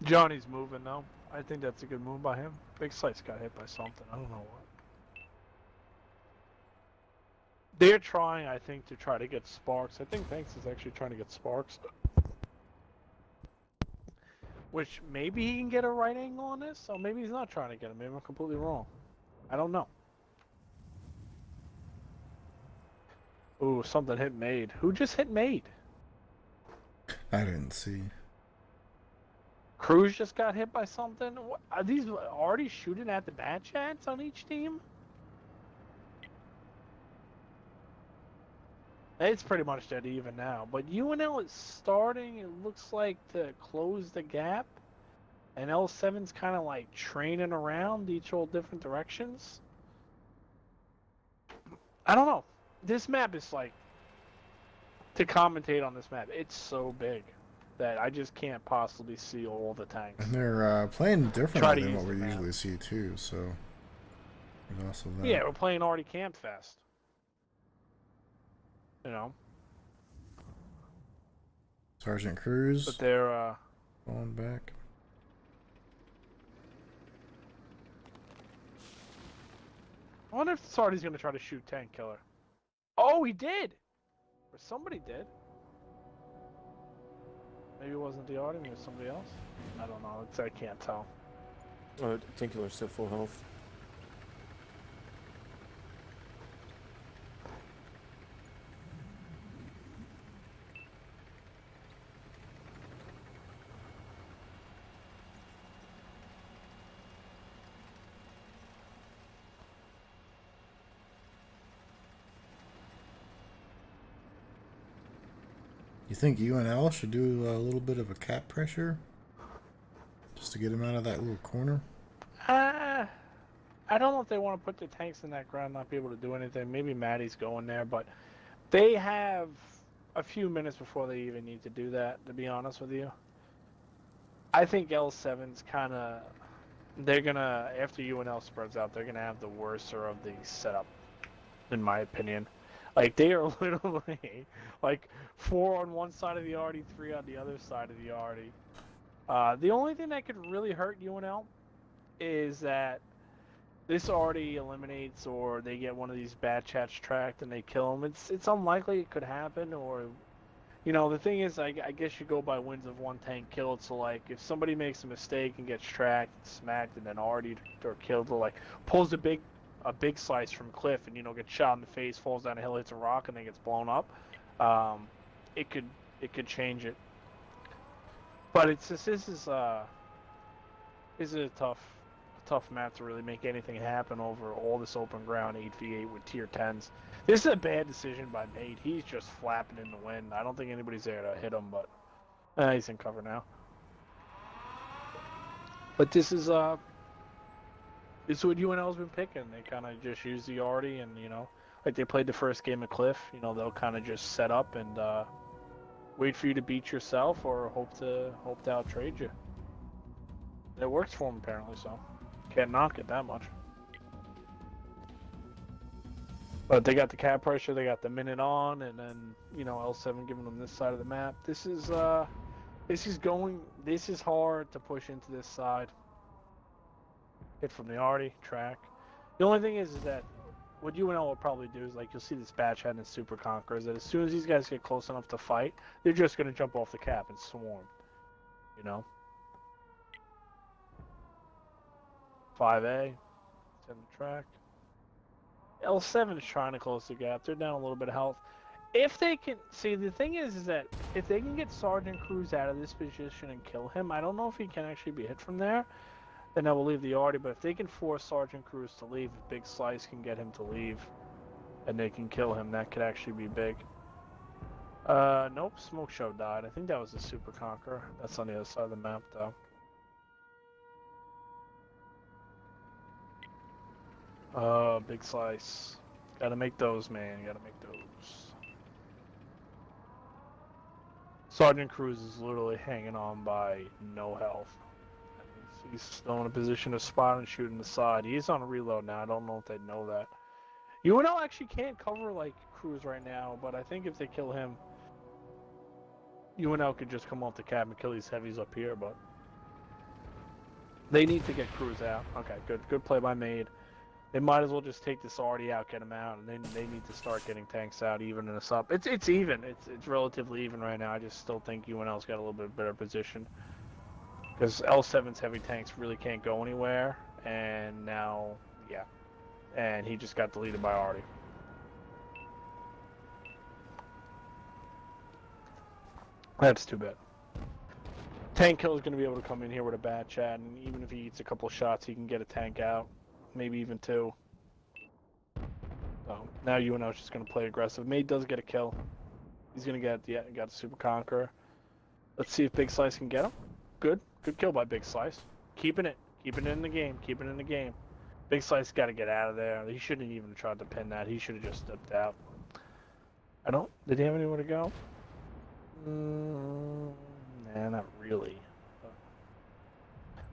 Johnny's moving, though. I think that's a good move by him. Big Slice got hit by something. I don't know what. They're trying, I think, to try to get Sparks. I think Banks is actually trying to get Sparks. Which, maybe he can get a right angle on this, or maybe he's not trying to get him. Maybe I'm completely wrong. I don't know. Ooh, something hit Made. Who just hit Made? I didn't see. Cruz just got hit by something? What, are these already shooting at the bad chats on each team? It's pretty much dead even now. But UNL is starting, it looks like, to close the gap. And L7's kind of like training around each all different directions. I don't know. This map is like, to commentate on this map, it's so big that I just can't possibly see all the tanks. And they're playing differently than what we usually see too, so there's also that. Yeah, we're playing already Camp Fest. You know. Sergeant Cruz. But they're going back. I wonder if Sardi's gonna try to shoot Tank Killer. Oh, he did! Or somebody did. Maybe it wasn't the Artie, maybe it was somebody else. I don't know. I can't tell. Tank Killer's still full health. You think UNL should do a little bit of a cap pressure? Just to get him out of that little corner? I don't know if they want to put the tanks in that ground, not be able to do anything. Maybe Maddie's going there, but they have a few minutes before they even need to do that, to be honest with you. I think L7's kind of... They're going to, after UNL spreads out, they're going to have the worser of the setup, in my opinion. Like, they are literally, like, 4 on one side of the Arty, 3 on the other side of the Arty. The only thing that could really hurt UNL is that this already eliminates, or they get one of these bad chats tracked and they kill them. It's unlikely it could happen, or the thing is, I guess you go by wins of one tank killed. So like, if somebody makes a mistake and gets tracked, smacked, and then already or killed, or like pulls a big slice from cliff and gets shot in the face, falls down a hill, hits a rock, and then gets blown up, it could change it. But it's just this is a tough map to really make anything happen over all this open ground 8v8 with tier 10s. This is a bad decision by Made. He's just flapping in the wind. I don't think anybody's there to hit him, but he's in cover now. But this is what UNL's been picking. They kind of just use the Arty, and like they played the first game of Cliff. They'll kind of just set up and wait for you to beat yourself, or hope to outtrade you. It works for them apparently, so can't knock it that much. But they got the cap pressure, they got the minute on, and then L7 giving them this side of the map. This is hard to push into this side. Hit from the Arty, track. The only thing is that what UNL will probably do is, like, you'll see this batch head and Super Conquerors, that as soon as these guys get close enough to fight, they're just going to jump off the cap and swarm. 5A, it's in the track. L7 is trying to close the gap. They're down a little bit of health. If they can... See, the thing is that if they can get Sergeant Cruz out of this position and kill him, I don't know if he can actually be hit from there, then I will leave the Arty. But if they can force Sergeant Cruz to leave, if Big Slice can get him to leave, and they can kill him, that could actually be big. Nope, Smoke Show died. I think that was the Super Conqueror. That's on the other side of the map, though. Big Slice. Gotta make those, man. Gotta make those. Sergeant Cruz is literally hanging on by no health. He's still in a position to spot and shoot in the side. He's on a reload now. I don't know if they know that. UNL actually can't cover, like, Cruz right now, but I think if they kill him, UNL could just come off the cap and kill these heavies up here, but they need to get Cruz out. Okay, good play by Made. They might as well just take this Arty out, get him out, and then they need to start getting tanks out, evening us up. It's even. It's relatively even right now. I just still think UNL's got a little bit better position, because L7's heavy tanks really can't go anywhere, and now, yeah, and he just got deleted by Arty. That's too bad. Tank Kill is going to be able to come in here with a bad chat, and even if he eats a couple shots, he can get a tank out. Maybe even 2. So now UNL's just going to play aggressive. Made does get a kill. He's going to get got a Super Conqueror. Let's see if Big Slice can get him. Good kill by Big Slice. Keeping it in the game. Keeping it in the game. Big Slice got to get out of there. He shouldn't even tried to pin that. He should have just stepped out. Did he have anywhere to go? Nah, not really.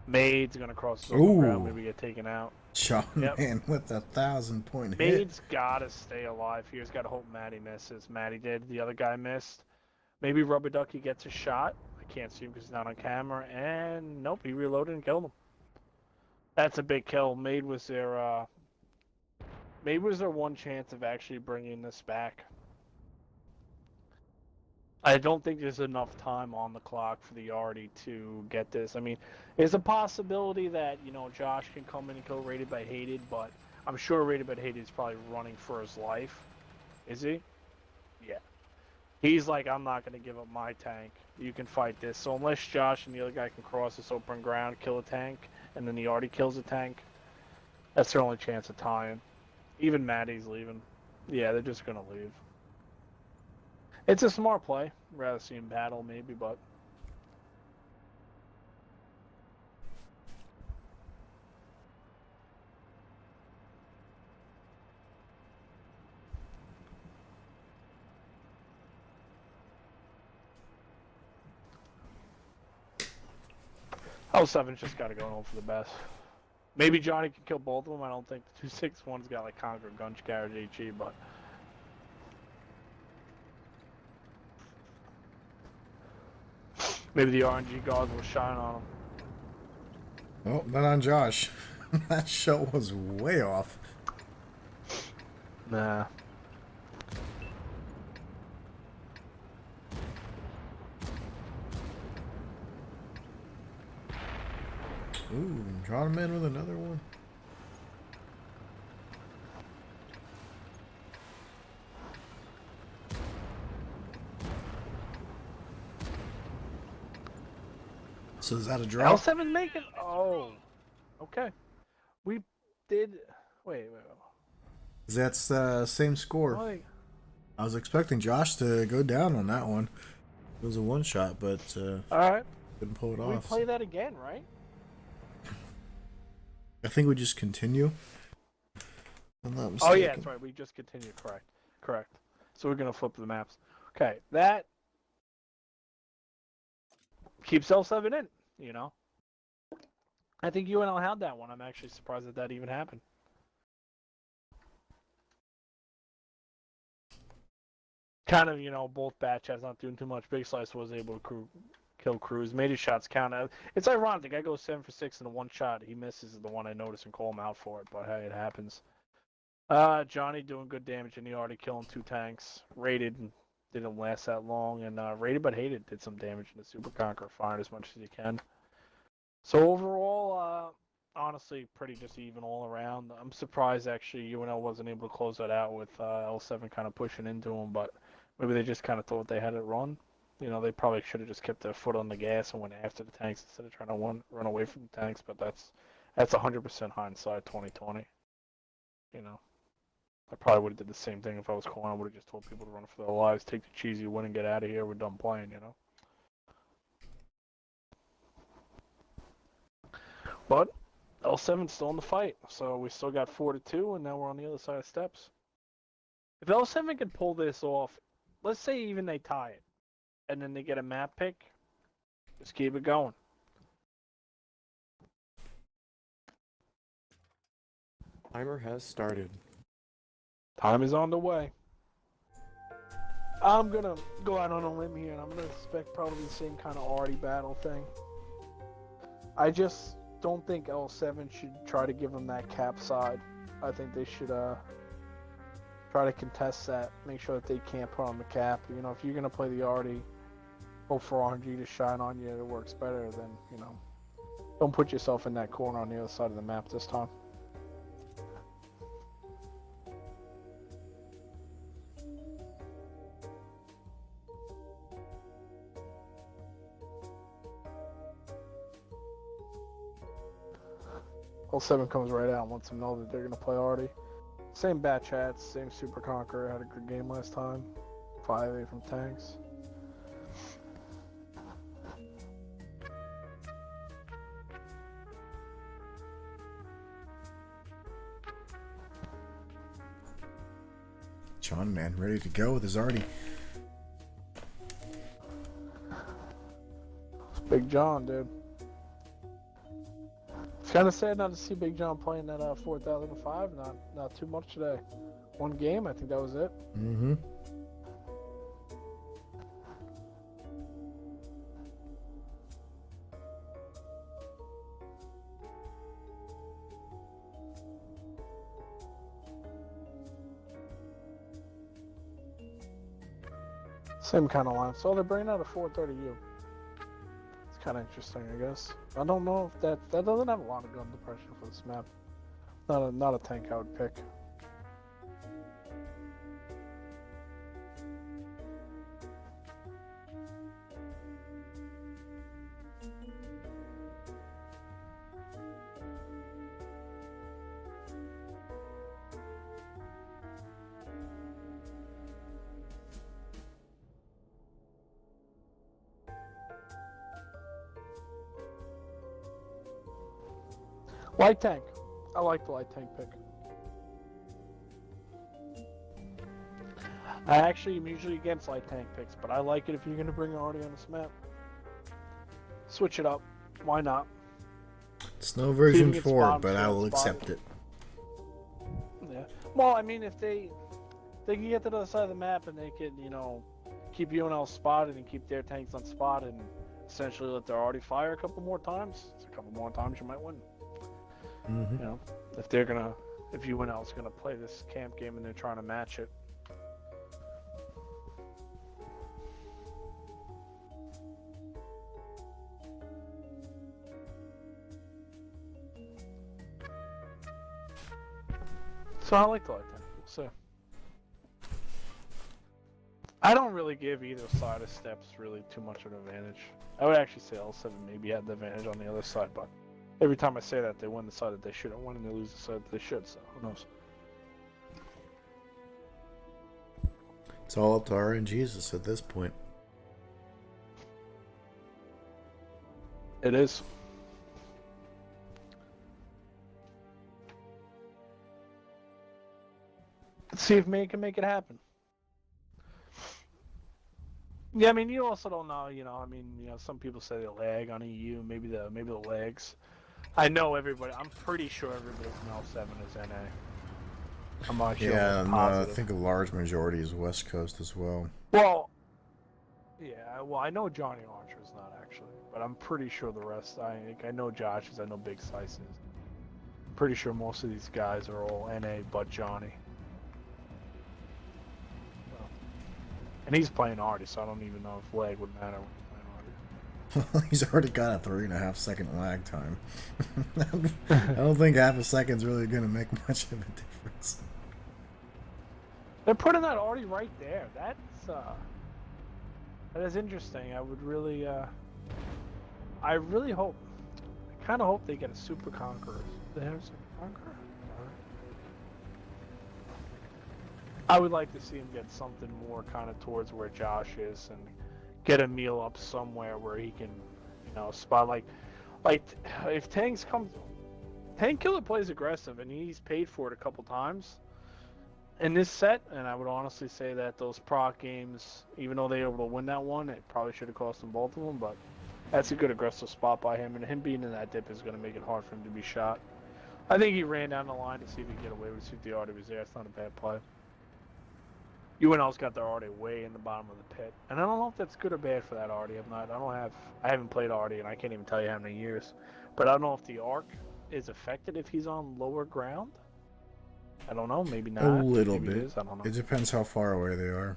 Made's gonna cross the ground, maybe get taken out. Sean, man, with 1,000-point hit. Made's gotta stay alive here. He's gotta hope Maddie misses. Maddie did. The other guy missed. Maybe Rubber Ducky gets a shot. I can't see him because he's not on camera. And nope, he reloaded and killed him. That's a big kill. Made was their one chance of actually bringing this back. I don't think there's enough time on the clock for the Arty to get this. I mean, there's a possibility that, Josh can come in and kill Rated by Hated, but I'm sure Rated by Hated is probably running for his life. Is he? Yeah. He's like, I'm not going to give up my tank. You can fight this. So unless Josh and the other guy can cross this open ground, kill a tank, and then the Arty kills a tank, that's their only chance of tying. Even Maddie's leaving. Yeah, they're just going to leave. It's a smart play. Rather see him battle, maybe, but... L7's just got to go home for the best. Maybe Johnny can kill both of them. I don't think the 261's got, like, Conquer Gunch Carriage HE, but... Maybe the RNG gods will shine on him. Oh, not on Josh. That shot was way off. Nah. Ooh, drawn him in with another one. So is that a draw? L7 making. Oh. Okay. We did. Wait. That's the same score. Oh, I was expecting Josh to go down on that one. It was a one shot, but all right. couldn't pull it We off. play that again, right? I think we just continue. I'm not Oh mistaken. yeah, that's right. We just continued. Correct. So we're gonna flip the maps. Okay, that keeps L7 in. You know, I think UNL had that one. I'm actually surprised that even happened. Kind of, both batch has not doing too much. Big Slice was able to kill Cruz. Made his shots count. It's ironic. The guy goes 7 for 6 in a one shot. He misses the one I noticed and call him out for it. But hey, it happens. Johnny doing good damage and he already killing 2 tanks. Rated and didn't last that long. And rated but hated did some damage in the Super Conqueror. Fired as much as he can. So overall, honestly, pretty just even all around. I'm surprised actually UNL wasn't able to close that out with L7 kind of pushing into him, but maybe they just kind of thought they had it run. They probably should have just kept their foot on the gas and went after the tanks instead of trying to run away from the tanks. But that's 100% hindsight 2020. I probably would have did the same thing if I was calling. I would have just told people to run for their lives, take the cheesy win, and get out of here. We're done playing. But L7's still in the fight, so we still got 4-2, and now we're on the other side of steps. If L7 can pull this off, let's say even they tie it, and then they get a map pick, just keep it going. Timer has started. Time is on the way. I'm gonna go out on a limb here, and I'm gonna expect probably the same kind of arty battle thing. I just don't think L7 should try to give them that cap side. I think they should try to contest that, make sure that they can't put on the cap. If you're gonna play the arty, hope for RNG to shine on you, it works better than, don't put yourself in that corner on the other side of the map this time. L7 comes right out and lets them know that they're going to play arty. Same batch hats, same Super Conqueror, had a good game last time. 5-8 from tanks. John, man, ready to go with his arty. Big John, dude. It's kind of sad not to see Big John playing that 4005. Not too much today. One game, I think that was it. Mm-hmm. Same kind of line. So they're bringing out a 430U. It's kind of interesting, I guess. I don't know if that doesn't have a lot of gun depression for this map. Not a tank I would pick. Light tank. I like the light tank pick. I actually am usually against light tank picks, but I like it if you're going to bring arty on this map. Switch it up. Why not? It's no version Keeping it 4, spotted, but I will spotted. accept it. Yeah. Well, I mean, if they can get to the other side of the map and they can, keep UNL spotted and keep their tanks unspotted and essentially let their Artie fire a couple more times. It's a couple more times you might win. Mm-hmm. You know, if UNL's gonna play this camp game and they're trying to match it. So I like the light tank. We'll see. I don't really give either side of steps really too much of an advantage. I would actually say L7 maybe had the advantage on the other side, but every time I say that, they win the side that they shouldn't win and they lose the side that they should, so who knows. It's all up to RNGesus at this point. It is. Let's see if May can make it happen. Yeah, I mean, you also don't know, some people say they lag on EU, maybe the lags. I know everybody, I'm pretty sure everybody from L7 is NA. I'm not sure. Yeah, and I think a large majority is West Coast as well. Well, yeah, I know Johnny Archer is not actually, but I'm pretty sure the rest, I know Josh is, I know Big Slice is. Pretty sure most of these guys are all NA but Johnny. And he's playing Artie, so I don't even know if lag would matter when he's playing Artie. He's already got a 3.5 second lag time. I don't think half a second's really going to make much of a difference. They're putting that Artie right there. That is interesting. I really hope, I kind of hope they get a Super Conqueror. Do they have a Super Conqueror? I would like to see him get something more kind of towards where Josh is and get a meal up somewhere where he can, spot like if Tank Killer plays aggressive and he's paid for it a couple times in this set, and I would honestly say that those proc games, even though they were able to win that one, it probably should have cost them both of them, but that's a good aggressive spot by him, and him being in that dip is going to make it hard for him to be shot. I think he ran down the line to see if he could get away with it, see if the Artie was there. It's not a bad play. UNL's got their Artie way in the bottom of the pit, and I don't know if that's good or bad for that Artie. I haven't played Artie, and I can't even tell you how many years. But I don't know if the arc is affected if he's on lower ground. I don't know. Maybe not. A little maybe bit. It is. I don't know. It depends how far away they are.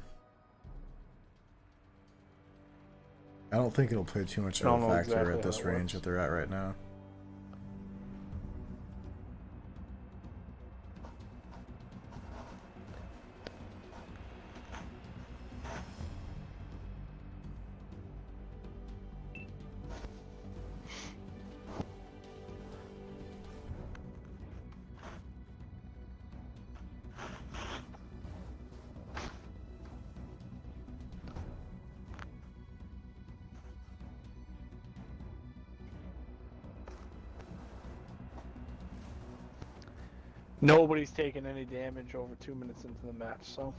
I don't think it'll play too much of a factor exactly at this how it range works. that they're at right now. Nobody's taking any damage over 2 minutes into the match, so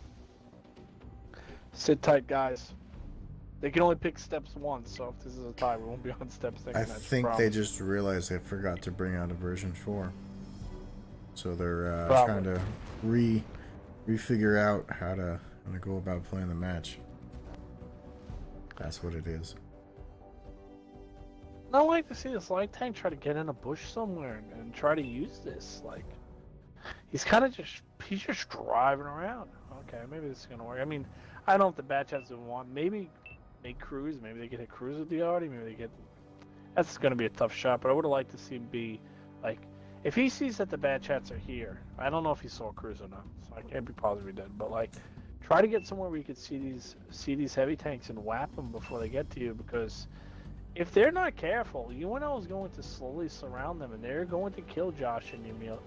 sit tight, guys. They can only pick steps once, so if this is a tie, we won't be on steps next I match. think probably. they just realized they forgot to bring out a version 4. So they're trying to refigure out how to go about playing the match. That's what it is. I like to see this light tank try to get in a bush somewhere and try to use this. Like, he's just driving around. Okay, maybe this is gonna work. I mean, I don't know if the batch has to want. Maybe make cruise. Maybe they get a cruise with the Artie. Maybe they get. That's gonna be a tough shot. But I would have liked to see him be like, if he sees that the batch hats are here. I don't know if he saw cruise or not, so I can't be positive he did. But like, try to get somewhere where you could see these heavy tanks and whap them before they get to you, because if they're not careful, UNL is going to slowly surround them, and they're going to kill Josh and Emil.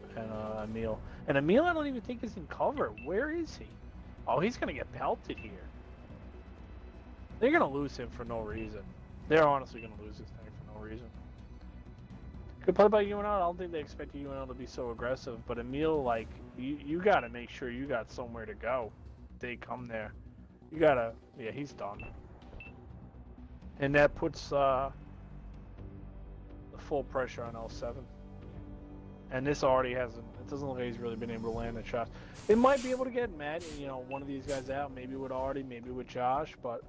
And Emil, I don't even think is in cover. Where is he? Oh, he's going to get pelted here. They're going to lose him for no reason. They're honestly going to lose this tank for no reason. Good play by UNL. I don't think they expected UNL to be so aggressive, but Emil, like, you got to make sure you got somewhere to go. They come there. You got to, yeah, he's done. And that puts the full pressure on L7. And this already hasn't, it doesn't look like he's really been able to land the shots. They might be able to get Matt, one of these guys out, maybe with Artie, maybe with Josh, but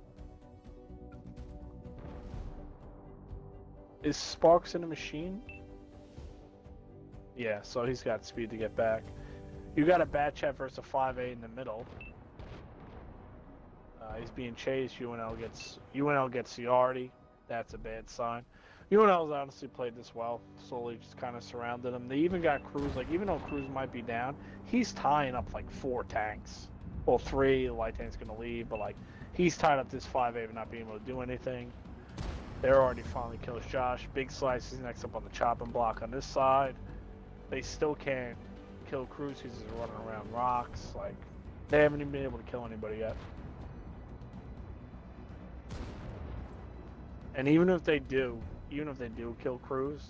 Is Sparks in the machine? Yeah, so he's got speed to get back. You got a bad chat versus a 5A in the middle. He's being chased. UNL gets Ciardi. That's a bad sign. UNL's honestly played this well. Slowly just kind of surrounded him. They even got Cruz. Like, even though Cruz might be down, he's tying up like 4 tanks. Well, 3. The light tank's gonna leave, but like he's tied up this 5A but not being able to do anything. They're already finally kills Josh. Big Slice is next up on the chopping block on this side. They still can't kill Cruz. He's just running around rocks. Like, they haven't even been able to kill anybody yet. And even if they do kill Cruz,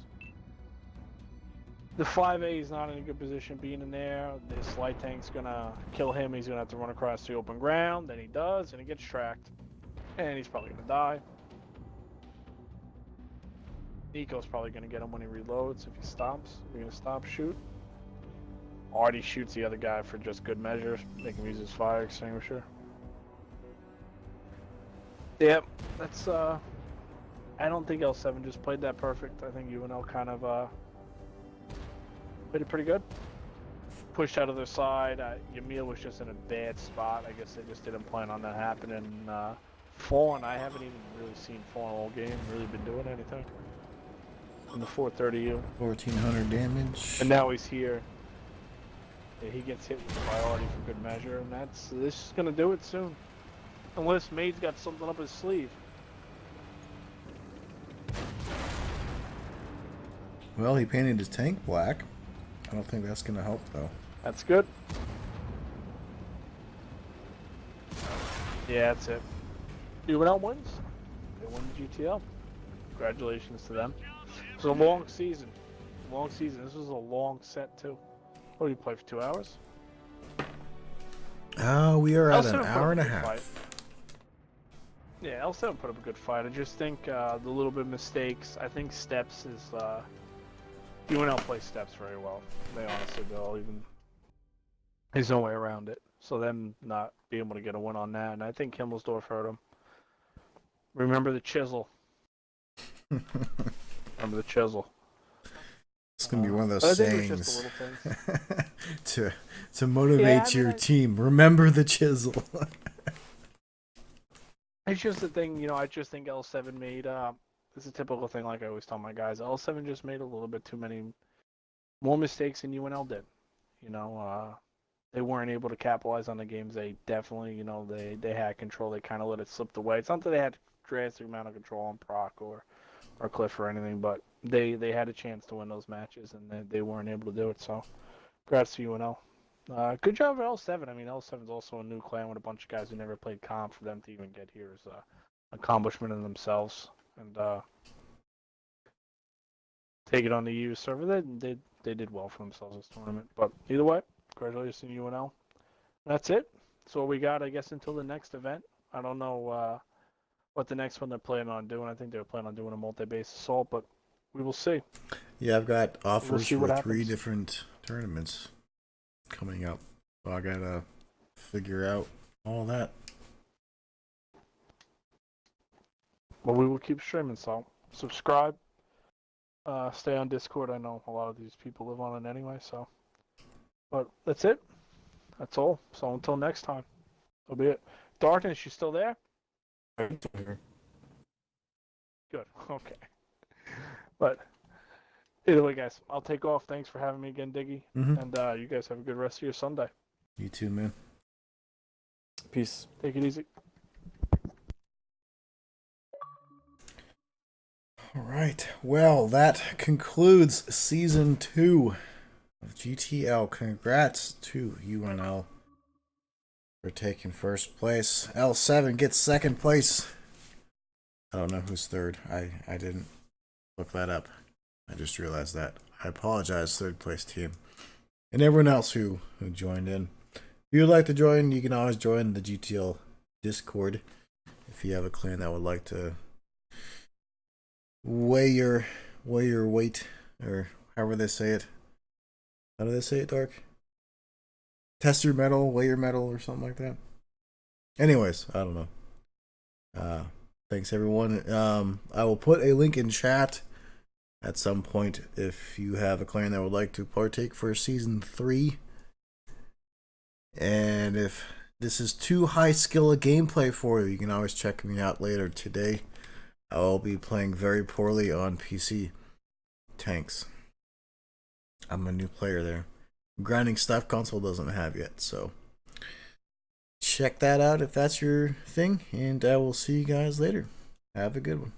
the 5A is not in a good position being in there. This light tank's gonna kill him. He's gonna have to run across the open ground. Then he does, and he gets tracked. And he's probably gonna die. Nico's probably gonna get him when he reloads if he stops. You're gonna stop, shoot. Artie shoots the other guy for just good measure. Make him use his fire extinguisher. Yep, that's I don't think L7 just played that perfect. I think UNL kind of played it pretty good. Pushed out of their side. Yamil was just in a bad spot. I guess they just didn't plan on that happening. Fawn, I haven't even really seen Fawn all game. Really been doing anything. In the 430U. 1400 damage. And now he's here. Yeah, he gets hit with priority for good measure, and this is gonna do it soon. Unless Made's got something up his sleeve. Well, he painted his tank black. I don't think that's gonna help though. That's good. Yeah, that's it. UNL wins. They won the GTL. Congratulations to them. It was a long season. Long season. This was a long set too. What do you play for 2 hours? We are at L7 an put hour up and a good half. fight. Yeah, L7 put up a good fight. I just think the little bit of mistakes. I think Steps is UNL plays Steps very well. They honestly do. Even there's no way around it. So them not being able to get a win on that, and I think Himmelsdorf hurt him. Remember the chisel. Remember the chisel. It's gonna be one of those I think it was sayings just the little things. to motivate your team. Remember the chisel. It's just the thing, you know. I just think L7 made. It's a typical thing, like I always tell my guys. L7 just made a little bit too many more mistakes than UNL did. You know, they weren't able to capitalize on the games. They definitely, you know, they had control. They kind of let it slip away. It's not that they had drastic amount of control on Proc or Cliff or anything, but they had a chance to win those matches and they weren't able to do it. So, congrats to UNL. Good job for L7. I mean, L7 is also a new clan with a bunch of guys who never played comp. For them to even get here is an accomplishment in themselves. And take it on the EU server. They did well for themselves this tournament. But either way, congratulations to UNL. That's it. That's what we got, I guess, until the next event. I don't know what the next one they're planning on doing. I think they were planning on doing a multi-base assault, but we will see. Yeah, I've got offers see what for 3 happens. different tournaments coming up. So I gotta figure out all that. But we will keep streaming, so subscribe. Stay on Discord. I know a lot of these people live on it anyway, so. But that's it. That's all. So until next time, that'll be it. Darkness, you still there? Good. Okay. But either way, guys, I'll take off. Thanks for having me again, Diggy. And you guys have a good rest of your Sunday. You too, man. Peace. Take it easy. All right. Well, that concludes season 2 of GTL. Congrats to UNL for taking first place. L7 gets second place. I don't know who's third. I didn't look that up. I just realized that. I apologize, third place team. And everyone else who joined in. If you'd like to join, you can always join the GTL Discord. If you have a clan that would like to weigh your weight, or however they say it. How do they say it, Dark? Test your metal, weigh your metal, or something like that. Anyways, I don't know. Thanks everyone. I will put a link in chat at some point if you have a clan that would like to partake for Season 3. And if this is too high skill a gameplay for you, you can always check me out later today. I will be playing very poorly on PC tanks. I'm a new player there. Grinding stuff console doesn't have yet, so check that out if that's your thing, and I will see you guys later. Have a good one.